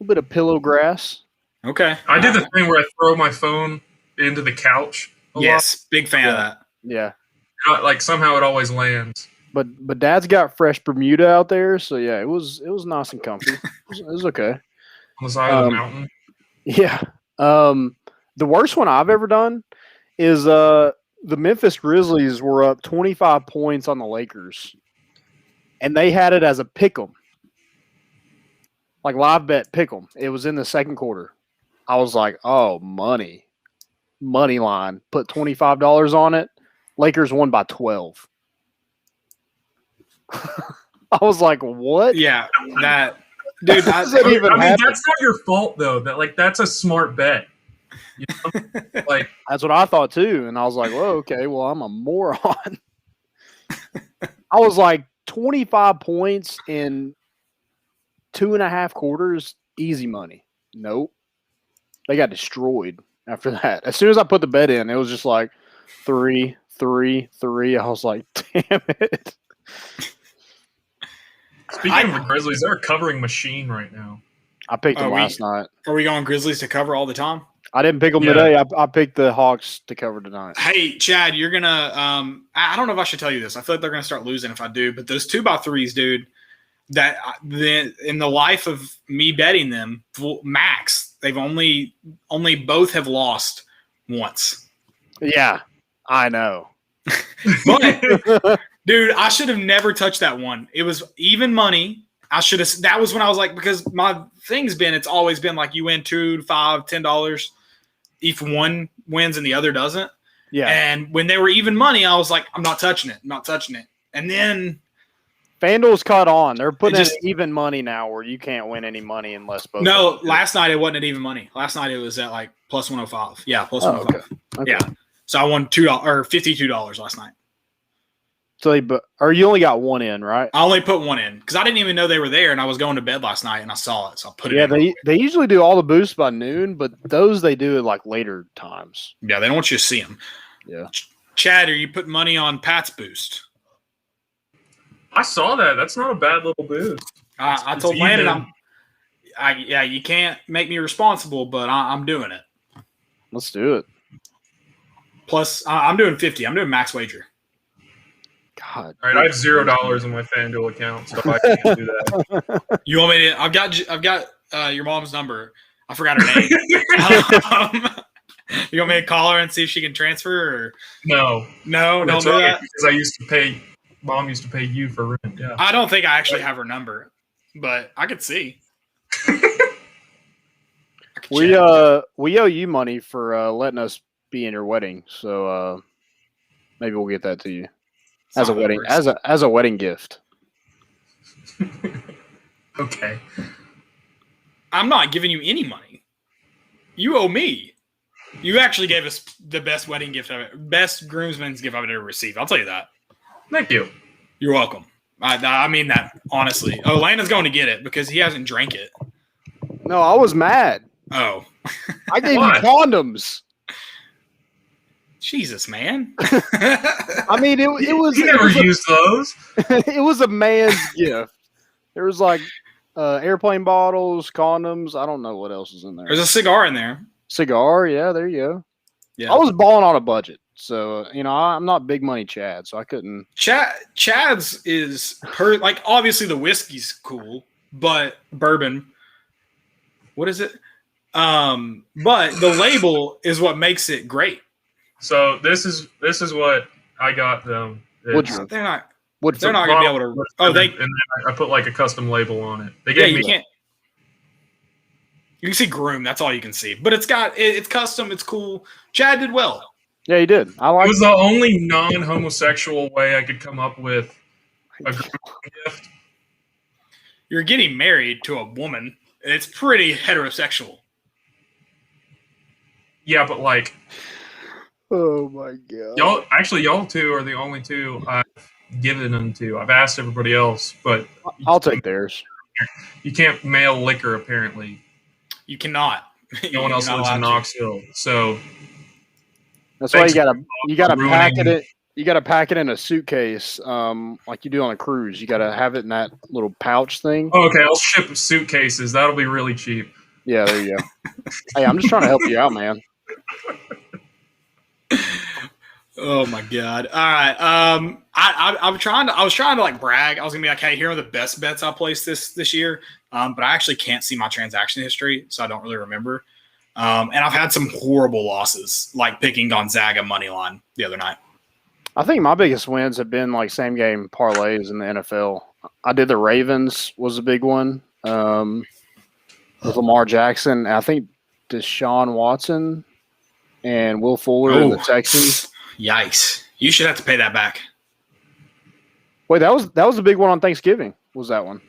bit of pillow grass. Okay. I did the thing where I throw my phone into the couch. Yes, big fan of that. Yeah, Like somehow it always lands. but Dad's got fresh Bermuda out there, so yeah, it was nice and comfy. It was okay. On the side of the mountain. Yeah. The worst one I've ever done is the Memphis Grizzlies were up 25 points on the Lakers, and they had it as a pick'em, like live bet pick'em. It was in the second quarter. I was like, oh, money line. Put $25 on it. Lakers won by 12. I was like, what? Yeah, that dude. Does that even happen? That's not your fault though. That's a smart bet. You know? Like That's what I thought too, and I was like, "Well, okay, well, I'm a moron." I was like, 25 points in 2.5 quarters, easy money. Nope, they got destroyed after that. As soon as I put the bet in, it was just like 3, 3, 3. I was like, "Damn it!" Speaking of the Grizzlies, they're a covering machine right now. I picked them last night. Are we going Grizzlies to cover all the time? I didn't pick them today. I picked the Hawks to cover tonight. Hey, Chad, you're gonna. I don't know if I should tell you this. I feel like they're gonna start losing if I do. But those 2x3s, dude. That in the life of me betting them, max, they've only both have lost once. Yeah, I know. But dude, I should have never touched that one. It was even money. I should have. That was when I was like, because my thing's been, it's always been like you win $2, $5, $10 if one wins and the other doesn't. Yeah. And when they were even money, I was like, I'm not touching it. I'm not touching it. And then FanDuel's caught on. They're putting even money now where you can't win any money unless both. No, last night it wasn't at even money. Last night it was at like plus 105. Yeah, plus 105. Okay. Yeah. So I won $2 or $52 last night. So you only got one in, right? I only put one in because I didn't even know they were there, and I was going to bed last night and I saw it, so I put it in. Yeah, they usually do all the boosts by noon, but those they do at like later times. Yeah, they don't want you to see them. Yeah. Chad, are you putting money on Pat's boost? I saw that. That's not a bad little boost. I told Landon, you can't make me responsible, but I'm doing it. Let's do it. Plus, I'm doing 50. I'm doing max wager. God. All right, I have $0 in my FanDuel account, so I can't do that. You want me to? I've got your mom's number. I forgot her name. You want me to call her and see if she can transfer? Or no, don't do that. Because Mom used to pay you for rent. Yeah, I don't think I actually have her number, but I could see. We owe you money for letting us be in your wedding, so maybe we'll get that to you as a wedding as a wedding gift. Okay. I'm not giving you any money. You owe me. You actually gave us the best wedding gift best groomsman's gift I've ever received. I'll tell you that. Thank you. You're welcome. I mean that honestly. Oh, Landon's going to get it because he hasn't drank it. No, I was mad. Oh. I gave you condoms. Jesus, man. I mean, it was. You never used those. It was a man's gift. There was like airplane bottles, condoms. I don't know what else is in there. There's a cigar in there. Cigar, yeah, there you go. Yeah. I was balling on a budget, so I'm not big money Chad, so I couldn't. Chad's is like obviously the whiskey's cool, but bourbon. What is it? But the label is what makes it great. So this is what I got them. They're not gonna be able to. And then I put like a custom label on it. They gave me. Can't. You can see groom. That's all you can see. But it's custom. It's cool. Chad did well. Yeah, he did. I like. It was the only non-homosexual way I could come up with a groom gift. You're getting married to a woman. It's pretty heterosexual. Yeah, but like. Oh my god! Y'all two are the only two I've given them to. I've asked everybody else, but I'll take theirs. You can't mail liquor apparently. You cannot. No one else lives in Knoxville, so that's why you gotta pack it. You got to pack it in a suitcase, like you do on a cruise. You got to have it in that little pouch thing. Oh, okay, I'll ship suitcases. That'll be really cheap. Yeah, there you go. Hey, I'm just trying to help you out, man. Oh my god! All right, I was trying to like brag. I was gonna be like, hey, here are the best bets I placed this year. But I actually can't see my transaction history, so I don't really remember. And I've had some horrible losses, like picking Gonzaga money line the other night. I think my biggest wins have been like same game parlays in the NFL. I did the Ravens was a big one with Lamar Jackson. I think Deshaun Watson and Will Fuller in the Texans. Yikes! You should have to pay that back. Wait, that was a big one on Thanksgiving. Was that one?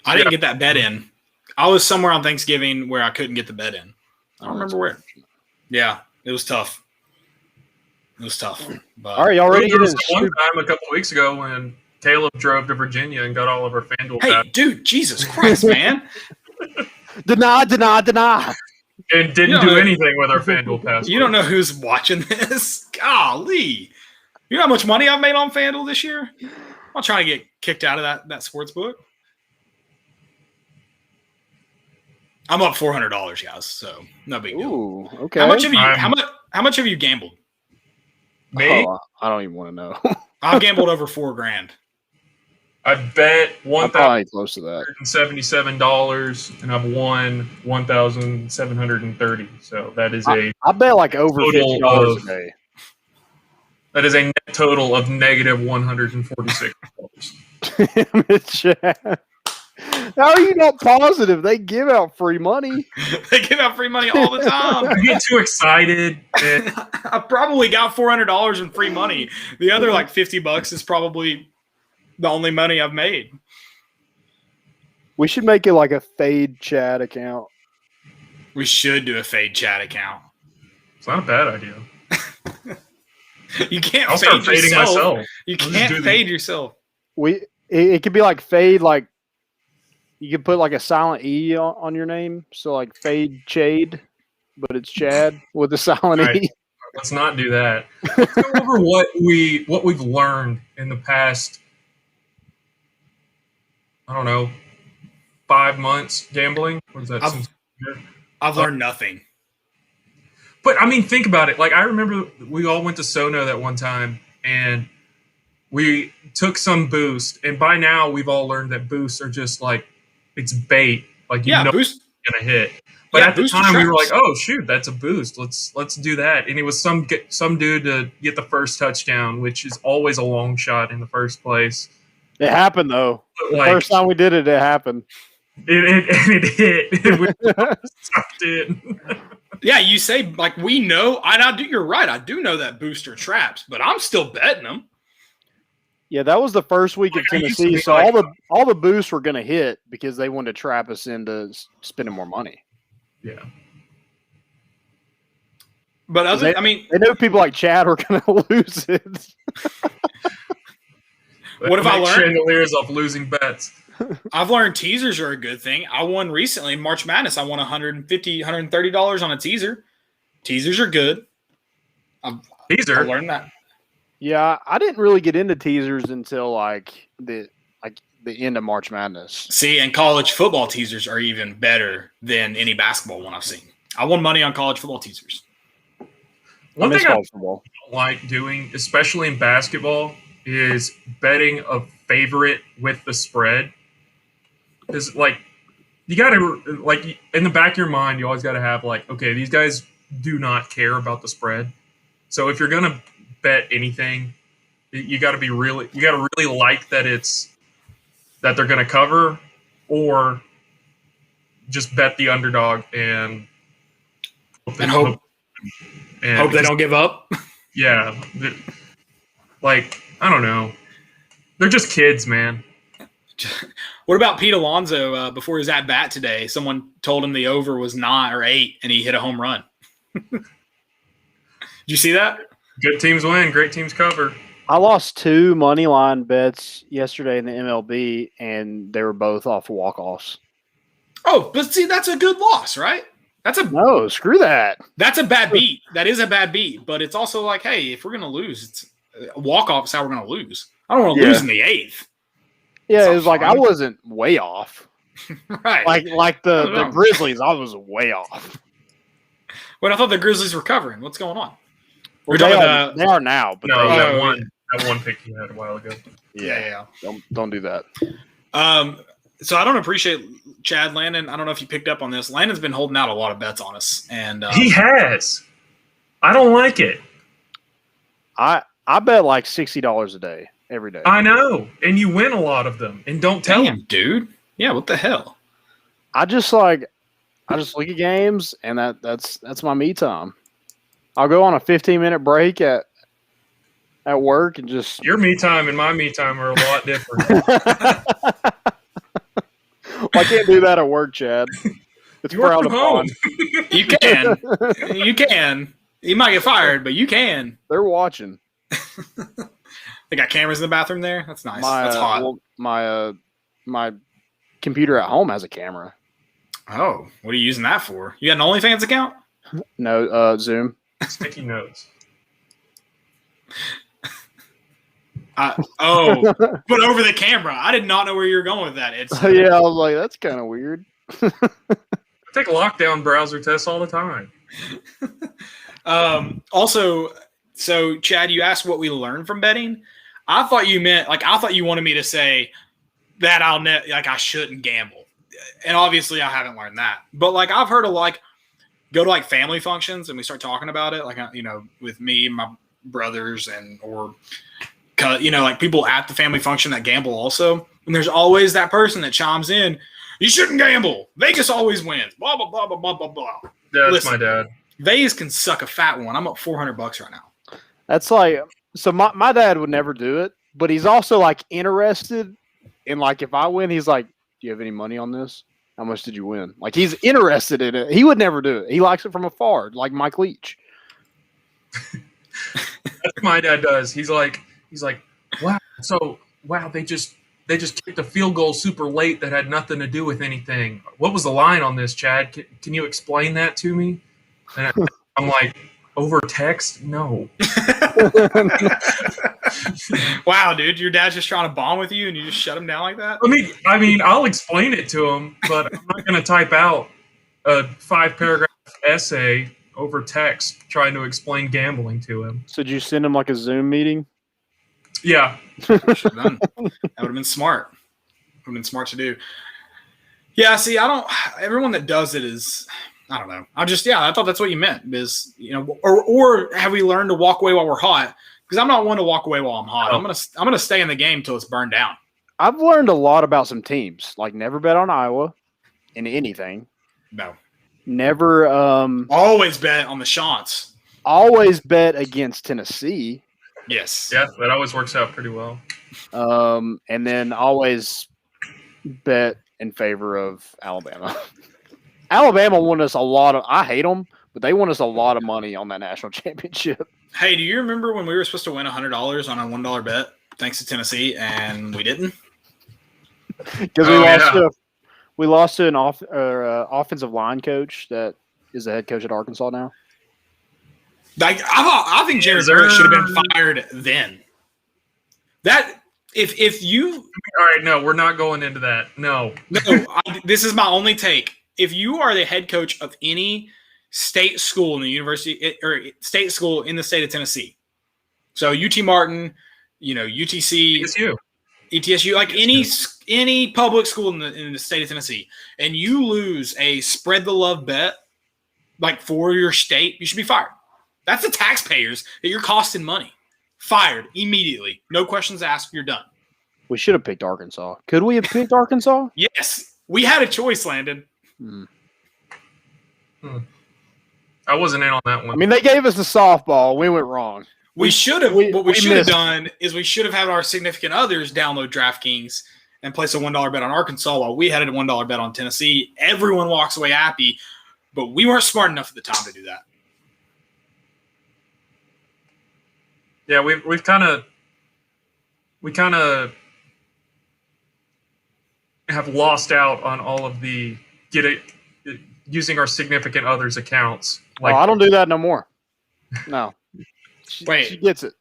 I didn't get that bet in. I was somewhere on Thanksgiving where I couldn't get the bet in. I don't remember where. Yeah, it was tough. But all right, y'all ready? There was one time a couple weeks ago when Caleb drove to Virginia and got all of our FanDuel Hey, dude, Jesus Christ, man. Deny. and didn't do anything with our FanDuel password. You don't know who's watching this? Golly. You know how much money I've made on FanDuel this year? I'm trying to get kicked out of that sports book. I'm up $400, guys, so no big deal. Ooh, okay. How much have you gambled? Me? Oh, I don't even want to know. I've gambled over $4,000. I bet I'm probably close to that. $1,077, and I've won $1,730. So that is I bet like over total $50 a day. That is a net total of negative $146. Damn it, Chad. How are you not positive? They give out free money. They give out free money all the time. I get too excited. I probably got $400 in free money. The other like $50 is probably the only money I've made. We should make it like a Fade Chad account. We should do a Fade Chat account. It's not a bad idea. You can't I'll start fading myself. You can't fade yourself. It could be like Fade, like you could put like a silent E on your name. So like Fade Chade, but it's Chad with a silent Right. E. Let's not do that. Let's go over what we've learned in the past, I don't know, 5 months gambling. What is that? I've learned nothing. But I mean, think about it. Like, I remember we all went to Sono that one time, and we took some boost, and by now we've all learned that boosts are just like, it's bait. Like, boost it's gonna hit. But at the boost time, we were traps. like, "Oh shoot, that's a boost. Let's do that." And it was some dude to get the first touchdown, which is always a long shot in the first place. It happened though. The Like, first time we did it, it happened. it hit. And we sucked it. Yeah, you say like we know. You're right. I do know that booster traps, but I'm still betting them. Yeah, that was the first week of Like, I used to Tennessee, be so like- all the boosts were going to hit because they wanted to trap us into spending more money. Yeah. But They knew people like Chad were going to lose it. What have I Make learned? Chandeliers off losing bets. I've learned teasers are a good thing. I won recently in March Madness. I won $150, $130 on a teaser. Teasers are good. I Teaser. learned that. Yeah, I didn't really get into teasers until like the end of March Madness. See, and college football teasers are even better than any basketball one I've seen. I won money on college football teasers. One miss thing I college football. don't like doing, especially in basketball, is betting a favorite with the spread. Because, like, you got to, like, in the back of your mind, you always got to have, like, okay, these guys do not care about the spread. So if you're going to bet anything, you got to really like that that they're going to cover, or just bet the underdog and hope they don't give up. Yeah. Like, I don't know. They're just kids, man. What about Pete Alonso before his at bat today? Someone told him the over was 9 or 8, and he hit a home run. Did you see that? Good teams win, great teams cover. I lost 2 money line bets yesterday in the MLB, and they were both off walk-offs. Oh, but see, that's a good loss, right? No, screw that. That's a bad beat. That is a bad beat. But it's also like, hey, if we're gonna lose, walk-off is how we're going to lose. I don't want to lose in the 8th. Yeah, it was like I wasn't way off. Right. Like the Grizzlies, I was way off. But I thought the Grizzlies were covering. What's going on? Well, they are now. But no, that one pick you had a while ago. Yeah. Don't do that. So I don't appreciate Chad Landon. I don't know if you picked up on this. Landon's been holding out a lot of bets on us, and he has. I don't like it. I bet like $60 a day every day. I know, and you win a lot of them, and don't tell them, dude. Yeah, what the hell? I just look at games, and that's my me time. I'll go on a 15-minute break at work and just. Your me time and my me time are a lot different. Well, I can't do that at work, Chad. It's frowned upon. You can. You can. You might get fired, but you can. They're watching. They got cameras in the bathroom there. That's nice. That's hot. Well, my computer at home has a camera. Oh, what are you using that for? You got an OnlyFans account? No, Zoom. Sticky notes. But over the camera. I did not know where you were going with that. Yeah, I was like, that's kind of weird. I take lockdown browser tests all the time. Also, so Chad, you asked what we learned from betting. I thought you wanted me to say that I shouldn't gamble. And obviously I haven't learned that. But like I've heard of go to family functions and we start talking about it, with me and my brothers or people at the family function that gamble also. And there's always that person that chimes in, you shouldn't gamble. Vegas always wins. Blah, blah, blah, blah, blah, blah, blah. That's my dad. Vegas can suck a fat one. I'm up $400 right now. That's so my dad would never do it, but he's also interested in if I win, he's like, do you have any money on this? How much did you win? He's interested in it. He would never do it. He likes it from afar, like Mike Leach. That's what my dad does. He's like, wow. So, they just kicked a field goal super late that had nothing to do with anything. What was the line on this, Chad? Can you explain that to me? And I'm like, over text? No. Wow, dude, your dad's just trying to bond with you and you just shut him down like that? I mean, I'll explain it to him, but I'm not going to type out a 5-paragraph essay over text trying to explain gambling to him. So did you send him a Zoom meeting? Yeah. Should have done. That would have been smart. Would have been smart to do. Yeah, see, everyone that does it is, I don't know. I thought that's what you meant is, or have we learned to walk away while we're hot? Because I'm not one to walk away while I'm hot. No. I'm gonna stay in the game till it's burned down. I've learned a lot about some teams, never bet on Iowa in anything. No. Never. Always bet on the Chants. Always bet against Tennessee. Yes. Yeah, that always works out pretty well. And then always bet in favor of Alabama. Alabama won us a lot of. I hate them, but they won us a lot of money on that national championship. Hey, do you remember when we were supposed to win $100 on a $1 bet thanks to Tennessee and we didn't? Because we lost to an offensive line coach that is the head coach at Arkansas now. I think Jared Verse should have been fired then. That if you all right, no, we're not going into that. No, this is my only take. If you are the head coach of any state school in the university or state school in the state of Tennessee, so UT Martin, UTC, ETSU, any public school in the state of Tennessee, and you lose a spread the love bet for your state, you should be fired. That's the taxpayers that you're costing money. Fired immediately. No questions asked. You're done. We should have picked Arkansas. Could we have picked Arkansas? Yes. We had a choice, Landon. I wasn't in on that one. I mean, they gave us the softball. We went wrong. We should have. What we should have done is we should have had our significant others download DraftKings and place a $1 bet on Arkansas while we had a $1 bet on Tennessee. Everyone walks away happy, but we weren't smart enough at the time to do that. Yeah, we kind of have lost out on all of the using our significant others' accounts. I don't do that no more. No. She gets it.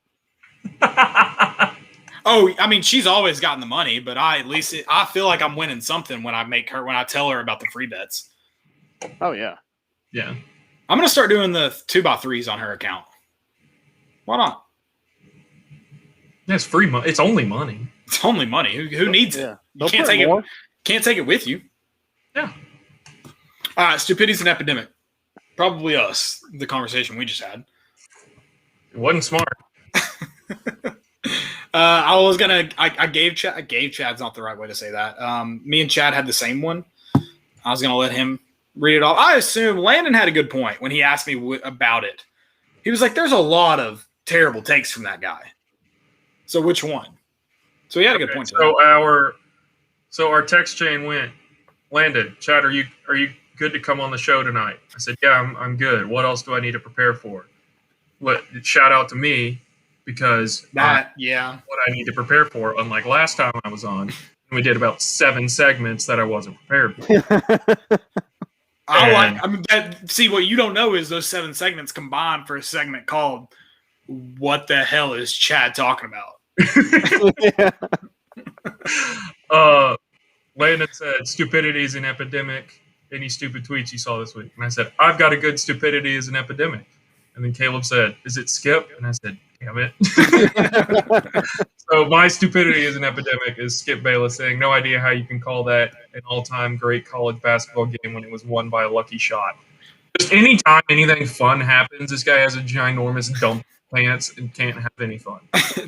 Oh, I mean, she's always gotten the money, but I feel like I'm winning something when I tell her about the free bets. Oh yeah. Yeah. I'm gonna start doing the 2x3s on her account. Why not? It's free money. It's only money. It's only money. Who needs it? You can't take it. Can't take it with you. Yeah. All right, Stupidity's an epidemic. Probably us. The conversation we just had. It wasn't smart. I gave Chad's not the right way to say that. Me and Chad had the same one. I was gonna let him read it off. I assume Landon had a good point when he asked me about it. He was like, "There's a lot of terrible takes from that guy." So which one? So he had a good point. So our text chain went, Landon, Chad, are you good to come on the show tonight? I said, yeah, I'm good. What else do I need to prepare for? Shout out to me because what I need to prepare for. Unlike last time I was on, we did about 7 segments that I wasn't prepared for. See, what you don't know is those 7 segments combined for a segment called "What the hell is Chad talking about?" Landon said, "Stupidity is an epidemic. Any stupid tweets you saw this week?" And I said, "I've got a good stupidity is an epidemic." And then Caleb said, "Is it Skip?" And I said, "Damn it." So my stupidity is an epidemic is Skip Bayless saying, "No idea how you can call that an all-time great college basketball game when it was won by a lucky shot." Just anytime anything fun happens, this guy has a ginormous dump pants and can't have any fun.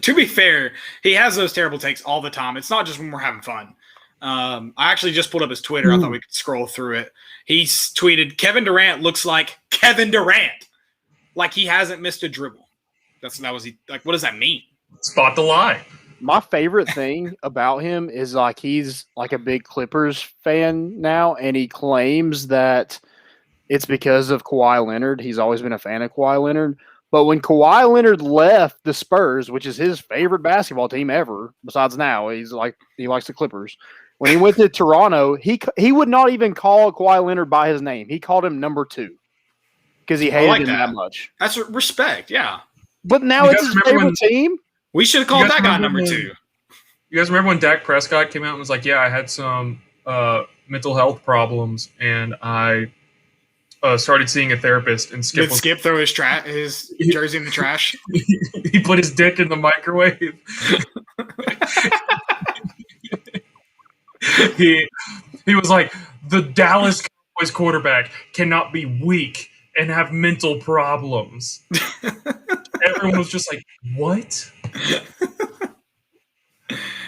To be fair, he has those terrible takes all the time. It's not just when we're having fun. I actually just pulled up his Twitter. I thought we could scroll through it. He's tweeted, "Kevin Durant looks like Kevin Durant. Like he hasn't missed a dribble." What does that mean? Spot the lie. My favorite thing about him is like he's like a big Clippers fan now, and he claims that it's because of Kawhi Leonard. He's always been a fan of Kawhi Leonard. But when Kawhi Leonard left the Spurs, which is his favorite basketball team ever, besides now, he likes the Clippers. When he went to Toronto, he would not even call Kawhi Leonard by his name. He called him number 2 because he hated him that much. That's respect, yeah. But now it's his favorite team. We should have called that guy number 2. You guys remember when Dak Prescott came out and was like, "Yeah, I had some mental health problems, and I started seeing a therapist." And Skip throw his jersey in the trash? He put his dick in the microwave. He was like, "The Dallas Cowboys quarterback cannot be weak and have mental problems." Everyone was just like, "What?"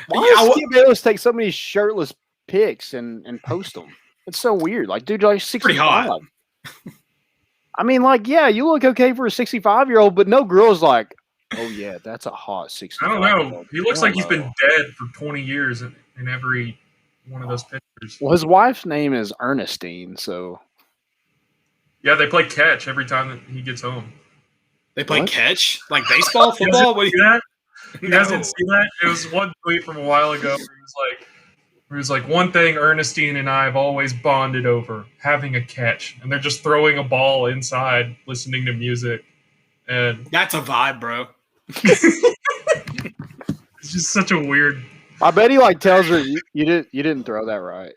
Why does Skip Bayless take so many shirtless pics and post them? It's so weird. Like, dude, like 65. Pretty hot. I mean, like, yeah, you look okay for a 65-year-old, but no girl's like, "Oh yeah, that's a hot 65." I don't know. He looks like he's been dead for 20 years in every one of those pictures. Well, his wife's name is Ernestine, so yeah, they play catch every time that he gets home. They play catch? Like baseball, football? You guys didn't see that? It was one tweet from a while ago where he was like, "One thing Ernestine and I have always bonded over, having a catch." And they're just throwing a ball inside, listening to music. And that's a vibe, bro. It's just such a weird. I bet he like tells her you didn't throw that right.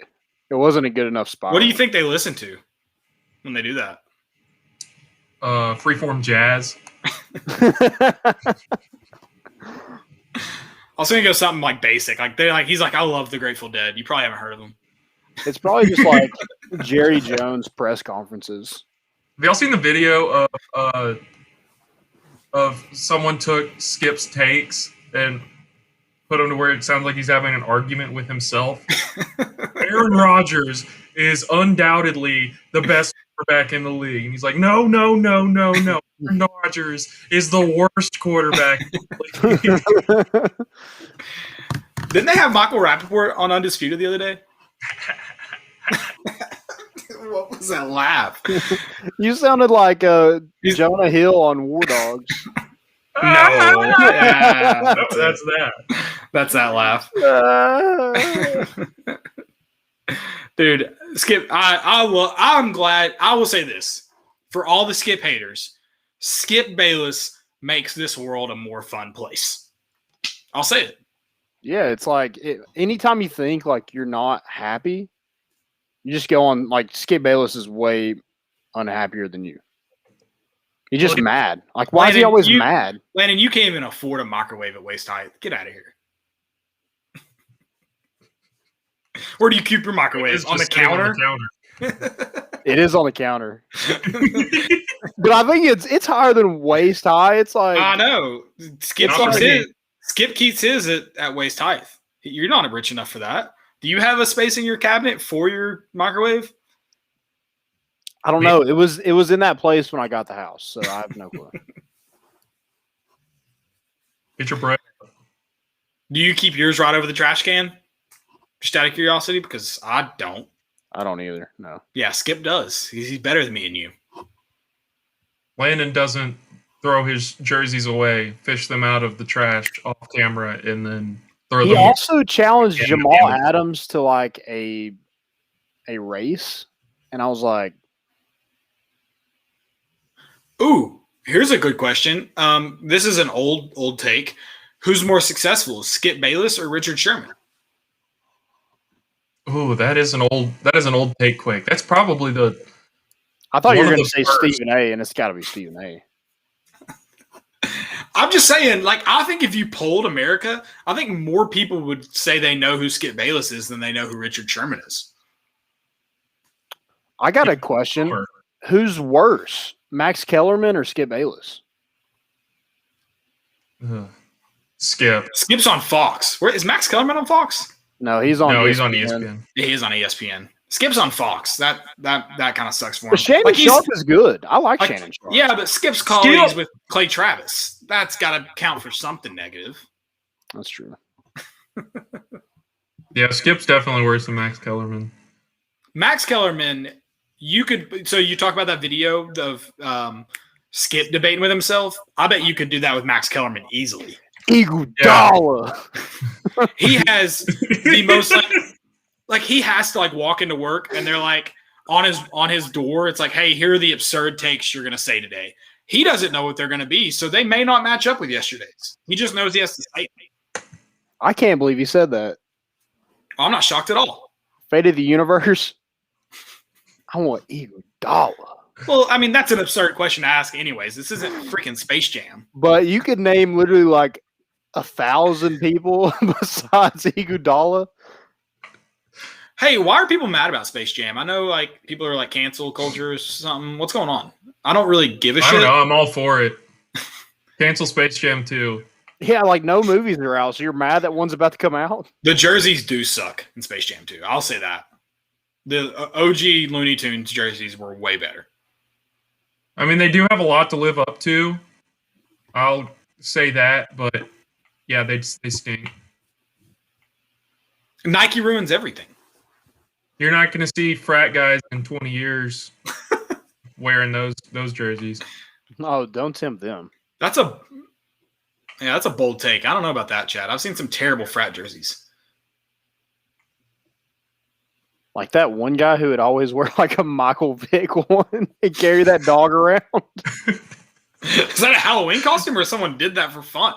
It wasn't a good enough spot. What do you think they listen to when they do that? Freeform jazz. I was gonna go something like basic. He's like, "I love the Grateful Dead." You probably haven't heard of them. It's probably just like Jerry Jones press conferences. Have y'all seen the video of someone took Skip's takes and put him to where it sounds like he's having an argument with himself? Aaron Rodgers is undoubtedly the best quarterback in the league. And he's like, no. Aaron Rodgers is the worst quarterback in the league. Didn't they have Michael Rappaport on Undisputed the other day? What was that laugh? You sounded like Jonah Hill on War Dogs. No. Yeah, that's that. That's that laugh. Dude, Skip, I'm glad. I will say this. For all the Skip haters, Skip Bayless makes this world a more fun place. I'll say it. Yeah, it's like anytime you think like you're not happy, you just go on. Like Skip Bayless is way unhappier than you. He's just mad. Like, why is he always mad? Landon, you can't even afford a microwave at waist height. Get out of here. Where do you keep your microwave? On the counter? It is on the counter. But I think it's higher than waist high. It's like I know. Skip keeps his at waist height. You're not rich enough for that. Do you have a space in your cabinet for your microwave? I don't know. It was in that place when I got the house, so I have no clue. Get your bread. Do you keep yours right over the trash can? Just out of curiosity, because I don't. I don't either. No. Yeah, Skip does. He's better than me and you. Landon doesn't throw his jerseys away, fish them out of the trash off camera, and then throw them. He also challenged Jamal Adams to like a race, and I was like, "Ooh, here's a good question. This is an old take. Who's more successful, Skip Bayless or Richard Sherman?" Ooh, that is an old take. Quick, that's probably the. I thought you were going to say Stephen A, and it's got to be Stephen A. I'm just saying, like, I think if you polled America, I think more people would say they know who Skip Bayless is than they know who Richard Sherman is. I got a question. Who's worse, Max Kellerman or Skip Bayless? Skip. Skip's on Fox. Where is Max Kellerman on Fox? No, he's on ESPN. He's on ESPN. Yeah, he is on ESPN. Skip's on Fox. That kind of sucks for him. But Shannon Sharp is good. I like Shannon Sharp. Yeah, but Skip's colleagues with Clay Travis. That's got to count for something negative. That's true. Yeah, Skip's definitely worse than Max Kellerman. Max Kellerman, you could – so you talk about that video of Skip debating with himself. I bet you could do that with Max Kellerman easily. Iguodala. Yeah. He has the most like he has to like walk into work and they're like on his door. It's like, hey, here are the absurd takes you're going to say today. He doesn't know what they're going to be, so they may not match up with yesterday's. He just knows he has to say it. I can't believe he said that. I'm not shocked at all. Fate of the universe. I want Iguodala. Well, I mean, that's an absurd question to ask anyways. This isn't freaking Space Jam. But you could name literally like 1,000 people besides Iguodala. Hey, why are people mad about Space Jam? I know like people are like cancel culture or something. What's going on? I don't really give a shit. I don't know. I'm all for it. Cancel Space Jam 2. Yeah, like no movies are out, so you're mad that one's about to come out? The jerseys do suck in Space Jam 2. I'll say that. The OG Looney Tunes jerseys were way better. I mean, they do have a lot to live up to. I'll say that, but yeah, they stink. Nike ruins everything. You're not going to see frat guys in 20 years wearing those jerseys. Oh, don't tempt them. That's a bold take. I don't know about that, Chad. I've seen some terrible frat jerseys. Like that one guy who would always wear like a Michael Vick one and carry that dog around. Is that a Halloween costume or someone did that for fun?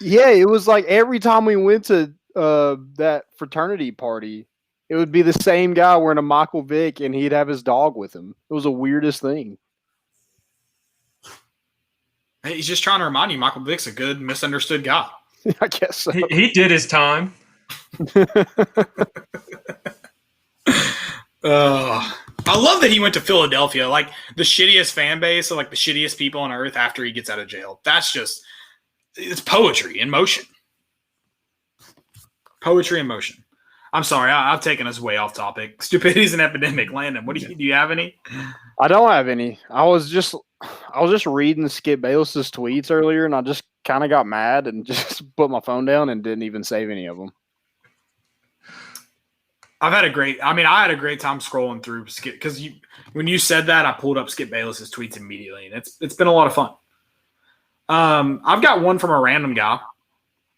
Yeah, it was like every time we went to that fraternity party, it would be the same guy wearing a Michael Vick and he'd have his dog with him. It was the weirdest thing. Hey, he's just trying to remind you Michael Vick's a good, misunderstood guy. I guess so. He did his time. I love that he went to Philadelphia, like the shittiest fan base, or like the shittiest people on earth after he gets out of jail. That's just, it's poetry in motion. Poetry in motion. I'm sorry, I've taken us way off topic. Stupidity's an epidemic. Landon, what do you have any? I don't have any. I was just reading Skip Bayless's tweets earlier, and I just kind of got mad and just put my phone down and didn't even save any of them. I had a great time scrolling through Skip because when you said that, I pulled up Skip Bayless's tweets immediately, and it's been a lot of fun. I've got one from a random guy.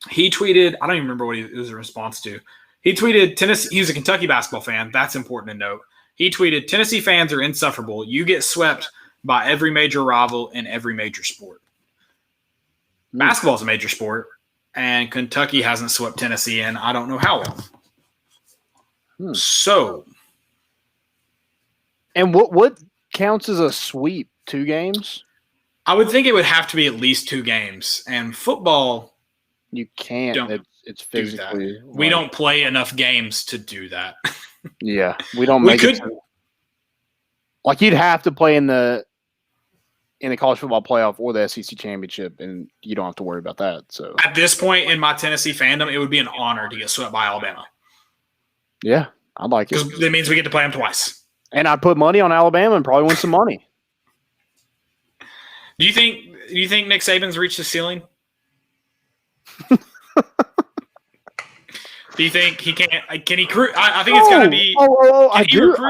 He tweeted, I don't even remember what it was a response to. He tweeted, Tennessee. He was a Kentucky basketball fan. That's important to note. He tweeted, Tennessee fans are insufferable. You get swept by every major rival in every major sport. Basketball is a major sport. and Kentucky hasn't swept Tennessee in I don't know how long. So, and what counts as a sweep? 2 games? I would think it would have to be at least 2 games. And football, you can't. It's physically. We don't play enough games to do that. Yeah, we don't make it. Like you'd have to play in the college football playoff or the SEC championship, and you don't have to worry about that. So at this point in my Tennessee fandom, it would be an honor to get swept by Alabama. Yeah, I'd like it. Because that means we get to play them twice. And I'd put money on Alabama and probably win some money. Do you think Nick Saban's reached the ceiling? Do you think he can't? Can he? I think it's got to be. I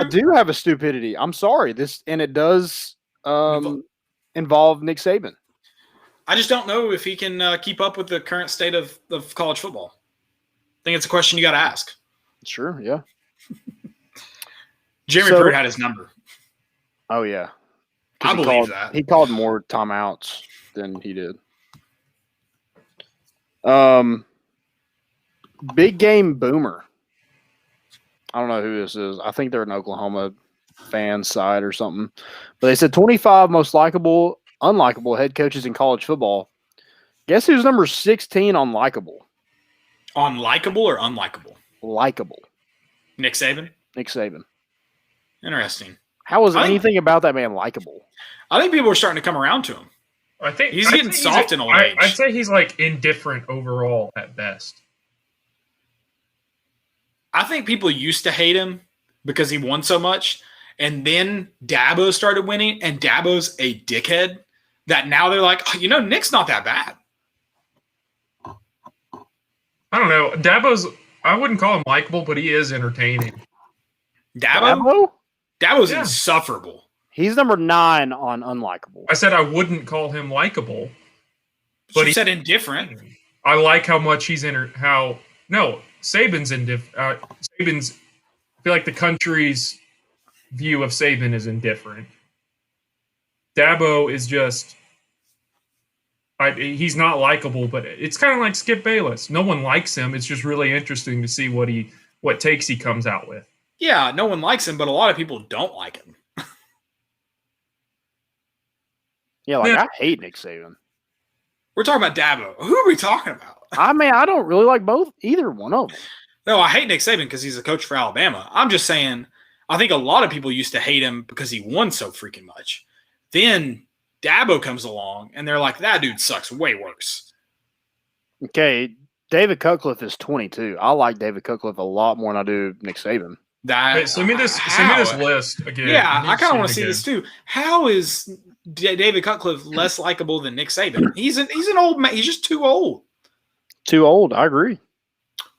do have a stupidity. I'm sorry. It does involve Nick Saban. I just don't know if he can keep up with the current state of college football. I think it's a question you got to ask. Sure. Yeah. Jeremy Pruitt had his number. Oh yeah. I believe that he called more timeouts than he did. Big Game Boomer. I don't know who this is. I think they're an Oklahoma fan side or something. But they said 25 most unlikable head coaches in college football. Guess who's number 16 on likable? On likable or unlikable? Likable. Nick Saban? Nick Saban. Interesting. How was anything about that man likable? I think people are starting to come around to him. I think he's getting soft in old age. I'd say he's like indifferent overall at best. I think people used to hate him because he won so much, and then Dabo started winning, and Dabo's a dickhead. That now they're like, oh, Nick's not that bad. I don't know. I wouldn't call him likable, but he is entertaining. Dabo's insufferable. He's number 9 on unlikable. I said I wouldn't call him likable, but he said indifferent. I like how much he's Saban's indifferent. I feel like the country's view of Saban is indifferent. Dabo is just, he's not likable, but it's kind of like Skip Bayless. No one likes him. It's just really interesting to see what takes he comes out with. Yeah, no one likes him, but a lot of people don't like him. Yeah, I hate Nick Saban. We're talking about Dabo. Who are we talking about? I mean, I don't really like either one of them. No, I hate Nick Saban because he's a coach for Alabama. I'm just saying, I think a lot of people used to hate him because he won so freaking much. Then Dabo comes along, and they're like, that dude sucks way worse. Okay, David Cutcliffe is 22. I like David Cutcliffe a lot more than I do Nick Saban. Send me this list again. Yeah, I kind of want to see this too. How is David Cutcliffe less likable than Nick Saban? He's an old man. He's just too old. Too old. I agree.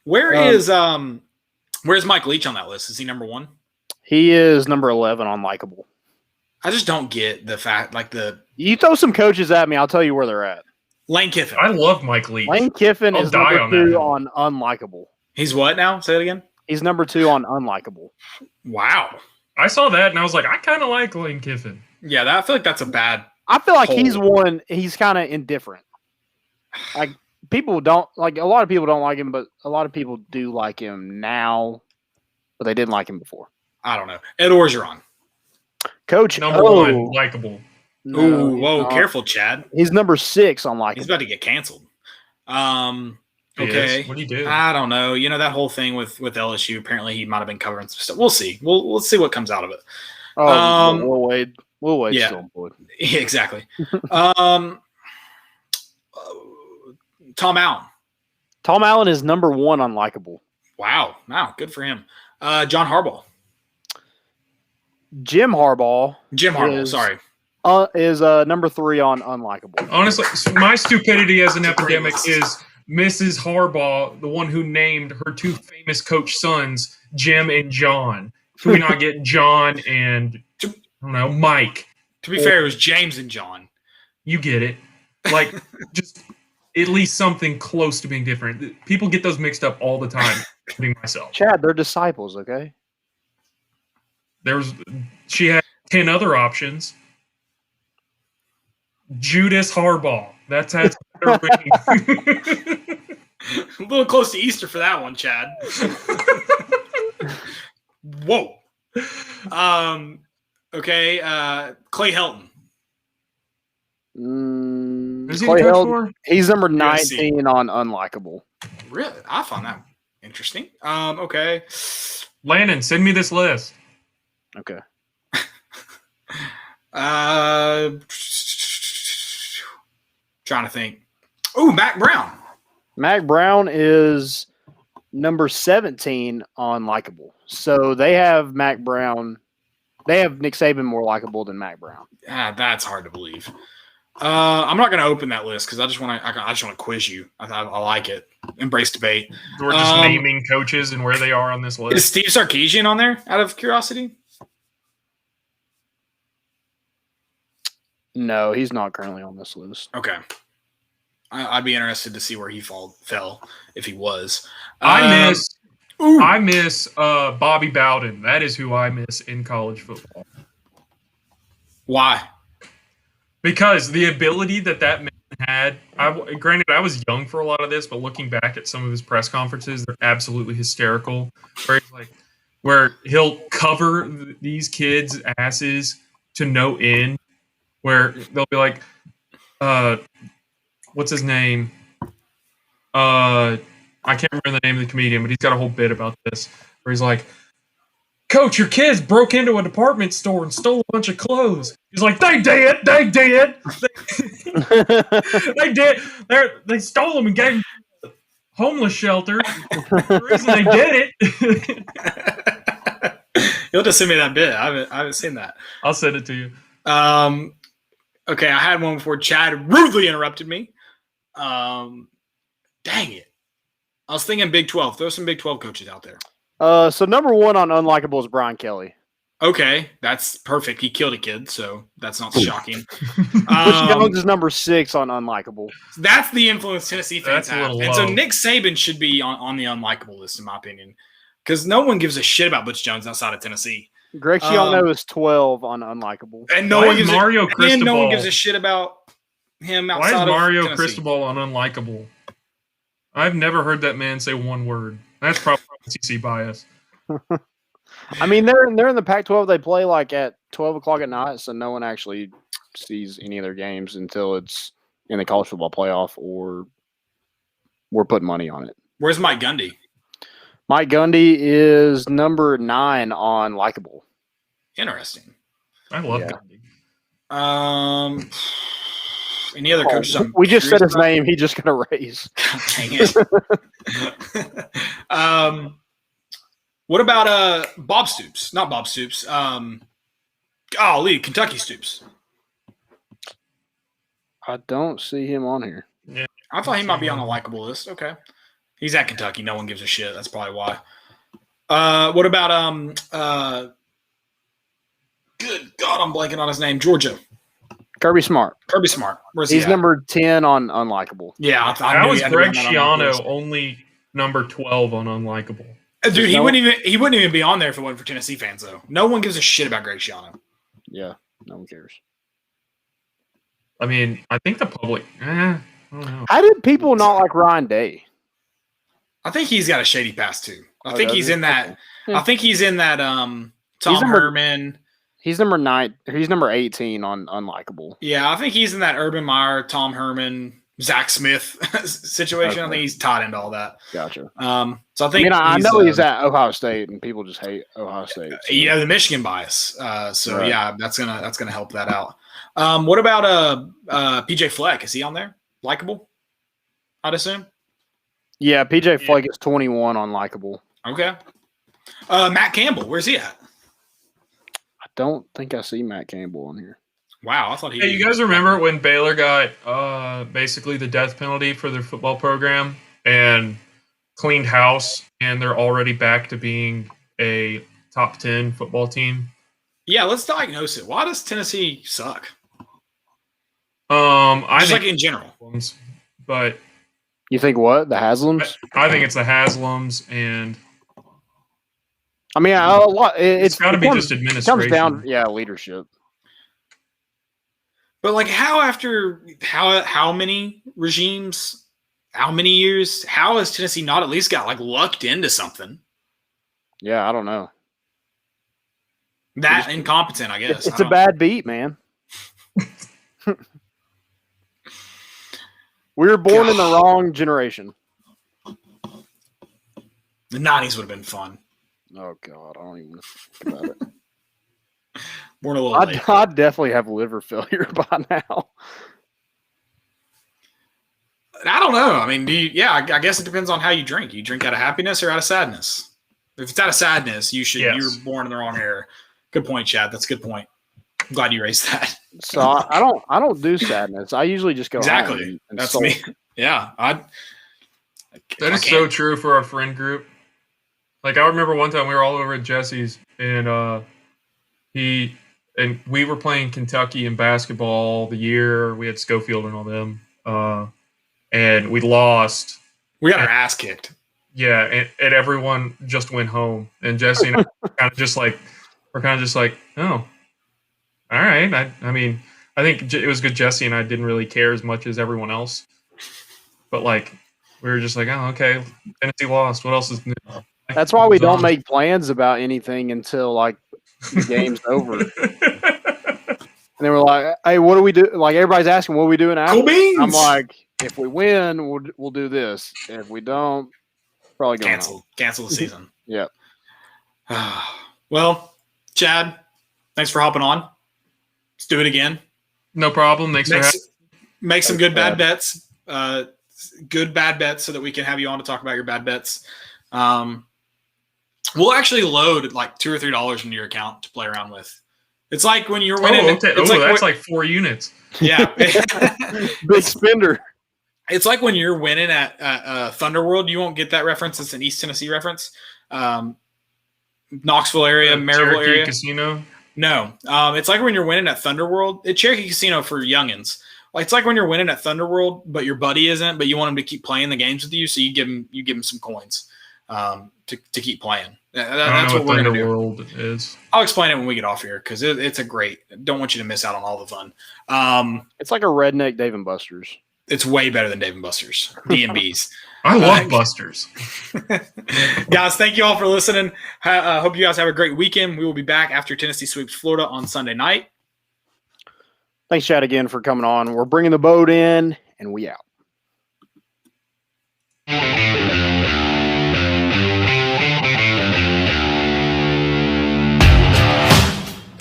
Where's Mike Leach on that list? Is he number 1? He is number 11 on likable. I just don't get the fact, You throw some coaches at me, I'll tell you where they're at. Lane Kiffin. I love Mike Leach. Lane Kiffin is number 2 on unlikable. He's what now? Say it again. He's number 2 on unlikable. Wow. I saw that and I was like, I kind of like Lane Kiffin. Yeah, I feel like that's a bad. I feel like he's kind of indifferent. Like people don't like. A lot of people don't like him, but a lot of people do like him now, but they didn't like him before. I don't know. Ed Orgeron. Coach number 1, likable. Whoa, careful, Chad. He's number 6 on likable. He's about to get canceled. Okay. What do you do? I don't know. That whole thing with LSU. Apparently, he might have been covering some stuff. We'll see. We'll see what comes out of it. We'll wait. Yeah. Still, boy. Yeah, exactly. Tom Allen. Tom Allen is number 1 on likable. Wow, good for him. John Harbaugh. Jim Harbaugh. Sorry. Is number 3 on unlikable. Honestly, my stupidity as an epidemic is Mrs. Harbaugh, the one who named her 2 famous coach sons, Jim and John. Can we not get John and, I don't know, Mike? To be fair, it was James and John. You get it. Like, just at least something close to being different. People get those mixed up all the time, including myself. Chad, they're disciples, okay? She had 10 other options. Judas Harbaugh. That's her rating. A little close to Easter for that one, Chad. Whoa. Okay. Clay Helton. Who's he Clay the coach Helton, for? he's number USC. 19 on unlikable. Really? I found that interesting. Okay. Landon, send me this list. Okay. Trying to think. Ooh, Mac Brown. Mac Brown is number 17 on likable. So they have Mac Brown. They have Nick Saban more likable than Mac Brown. That's hard to believe. I'm not going to open that list because I just want to quiz you. I like it. Embrace debate. We're just naming coaches and where they are on this Is list. Steve Sarkisian on there? Out of curiosity. No, he's not currently on this list. Okay. I'd be interested to see where he fell if he was. I miss Bobby Bowden. That is who I miss in college football. Why? Because the ability that man had, granted, I was young for a lot of this, but looking back at some of his press conferences, they're absolutely hysterical. Where he'll cover these kids' asses to no end, where they'll be like, what's his name? I can't remember the name of the comedian, but he's got a whole bit about this, where he's like, Coach, your kids broke into a department store and stole a bunch of clothes. He's like, they did. They did. They stole them and gave them to a homeless shelter. The reason they did it. You'll just send me that bit. I haven't seen that. I'll send it to you. Okay, I had one before Chad rudely interrupted me. Dang it. I was thinking Big 12. Throw some Big 12 coaches out there. So number 1 on unlikable is Brian Kelly. Okay, that's perfect. He killed a kid, so that's not shocking. Butch Jones is number 6 on unlikable. That's the influence Tennessee fans have. And so low. Nick Saban should be on the unlikable list, in my opinion, because no one gives a shit about Butch Jones outside of Tennessee. Greg Schiano is 12 on unlikable. And no one gives a shit about him outside of Why is Mario Tennessee. Cristobal on unlikable? I've never heard that man say one word. That's probably SEC bias. I mean, they're in the Pac-12. They play like at 12 o'clock at night, so no one actually sees any of their games until it's in the college football playoff or we're putting money on it. Where's Mike Gundy? Mike Gundy is number 9 on likable. Interesting. I love Gundy. Any other coaches? We just said his name. He just got a raise. Dang it. What about Bob Stoops? Not Bob Stoops. Kentucky Stoops. I don't see him on here. Yeah, I thought he might be on a likable list. Okay. He's at Kentucky. No one gives a shit. That's probably why. What about good God, I'm blanking on his name. Georgia. Kirby Smart. Where's he He's at? number 10 on unlikable. Yeah, I How is knew Greg he had him on that Schiano only number 12 on unlikable? Dude, he wouldn't even be on there if it wasn't for Tennessee fans, though. No one gives a shit about Greg Schiano. Yeah, no one cares. I mean, I think the public. I don't know. How did people not like Ryan Day? I think he's got a shady past too. I think he's in that. Okay. I think he's in that. Tom Herman. He's number 9. He's number 18 on unlikable. Yeah, I think he's in that Urban Meyer, Tom Herman, Zach Smith situation. Okay. I think he's tied into all that. Gotcha. So I think I know he's at Ohio State, and people just hate Ohio State. So. Yeah, the Michigan bias. Right. Yeah, that's gonna help that out. What about PJ Fleck? Is he on there? Likable, I'd assume. Yeah, PJ Fleck is 21 on likable. Okay. Matt Campbell, where's he at? I don't think I see Matt Campbell on here. Wow, I thought he. Hey, you guys remember when Baylor got basically the death penalty for their football program and cleaned house, and they're already back to being a top 10 football team? Yeah, let's diagnose it. Why does Tennessee suck? I Just think like in general. but You think what? The Haslams? I think it's the Haslams, and I mean, a lot. it's got to be just It administration. comes down, leadership. But like, how many regimes how many years? How has Tennessee not at least got like lucked into something? Yeah, I don't know. That incompetent, I guess. It's a bad beat, man. We were born in the wrong generation. The 90s would have been fun. Oh, God. I don't even think about it. Born a little late. I'd definitely have liver failure by now. I don't know. I mean, I guess it depends on how you drink. You drink out of happiness or out of sadness? If it's out of sadness, you were born in the wrong era. Good point, Chad. That's a good point. I'm glad you raised that. So I don't do sadness. I usually just go exactly. home and That's sulk. me. Yeah, that is so true for our friend group. Like, I remember one time we were all over at Jesse's, and we were playing Kentucky in basketball the year we had Schofield and all them, and we lost. We got our ass kicked. Yeah, and everyone just went home, and Jesse and I were kind of just like, oh, all right. I mean, I think it was good. Jesse and I didn't really care as much as everyone else, but like, we were just like, oh, okay, Tennessee lost. What else is new? That's why we don't make plans about anything until like the game's over. And they were like, "Hey, what do we do?" Like everybody's asking, "What are we doing after?" Cool beans. I'm like, "If we win, we'll do this. If we don't, probably go cancel the season." Yeah. Well, Chad, thanks for hopping on. Let's do it again. No problem. Thanks for having. Make some good bad bets. Good bad bets, so that we can have you on to talk about your bad bets. We'll actually load like $2 or $3 into your account to play around with. It's like when you're winning. Oh, okay. That's like 4 units. Yeah. Big spender. It's like when you're winning at Thunderworld. You won't get that reference. It's an East Tennessee reference. Knoxville area, Maryville Cherokee area. Casino. No. It's like when you're winning at Thunderworld. It's Cherokee Casino for youngins. Like, it's like when you're winning at Thunderworld, but your buddy isn't, but you want him to keep playing the games with you, so you give him some coins to keep playing. That's what we're going to do. Thunderworld is. I'll explain it when we get off here because it's a great. Don't want you to miss out on all the fun. It's like a redneck Dave and Buster's. It's way better than Dave and Buster's. D&B's. I love Buster's. Guys, thank you all for listening. Hope you guys have a great weekend. We will be back after Tennessee sweeps Florida on Sunday night. Thanks, Chad, again for coming on. We're bringing the boat in, and we out.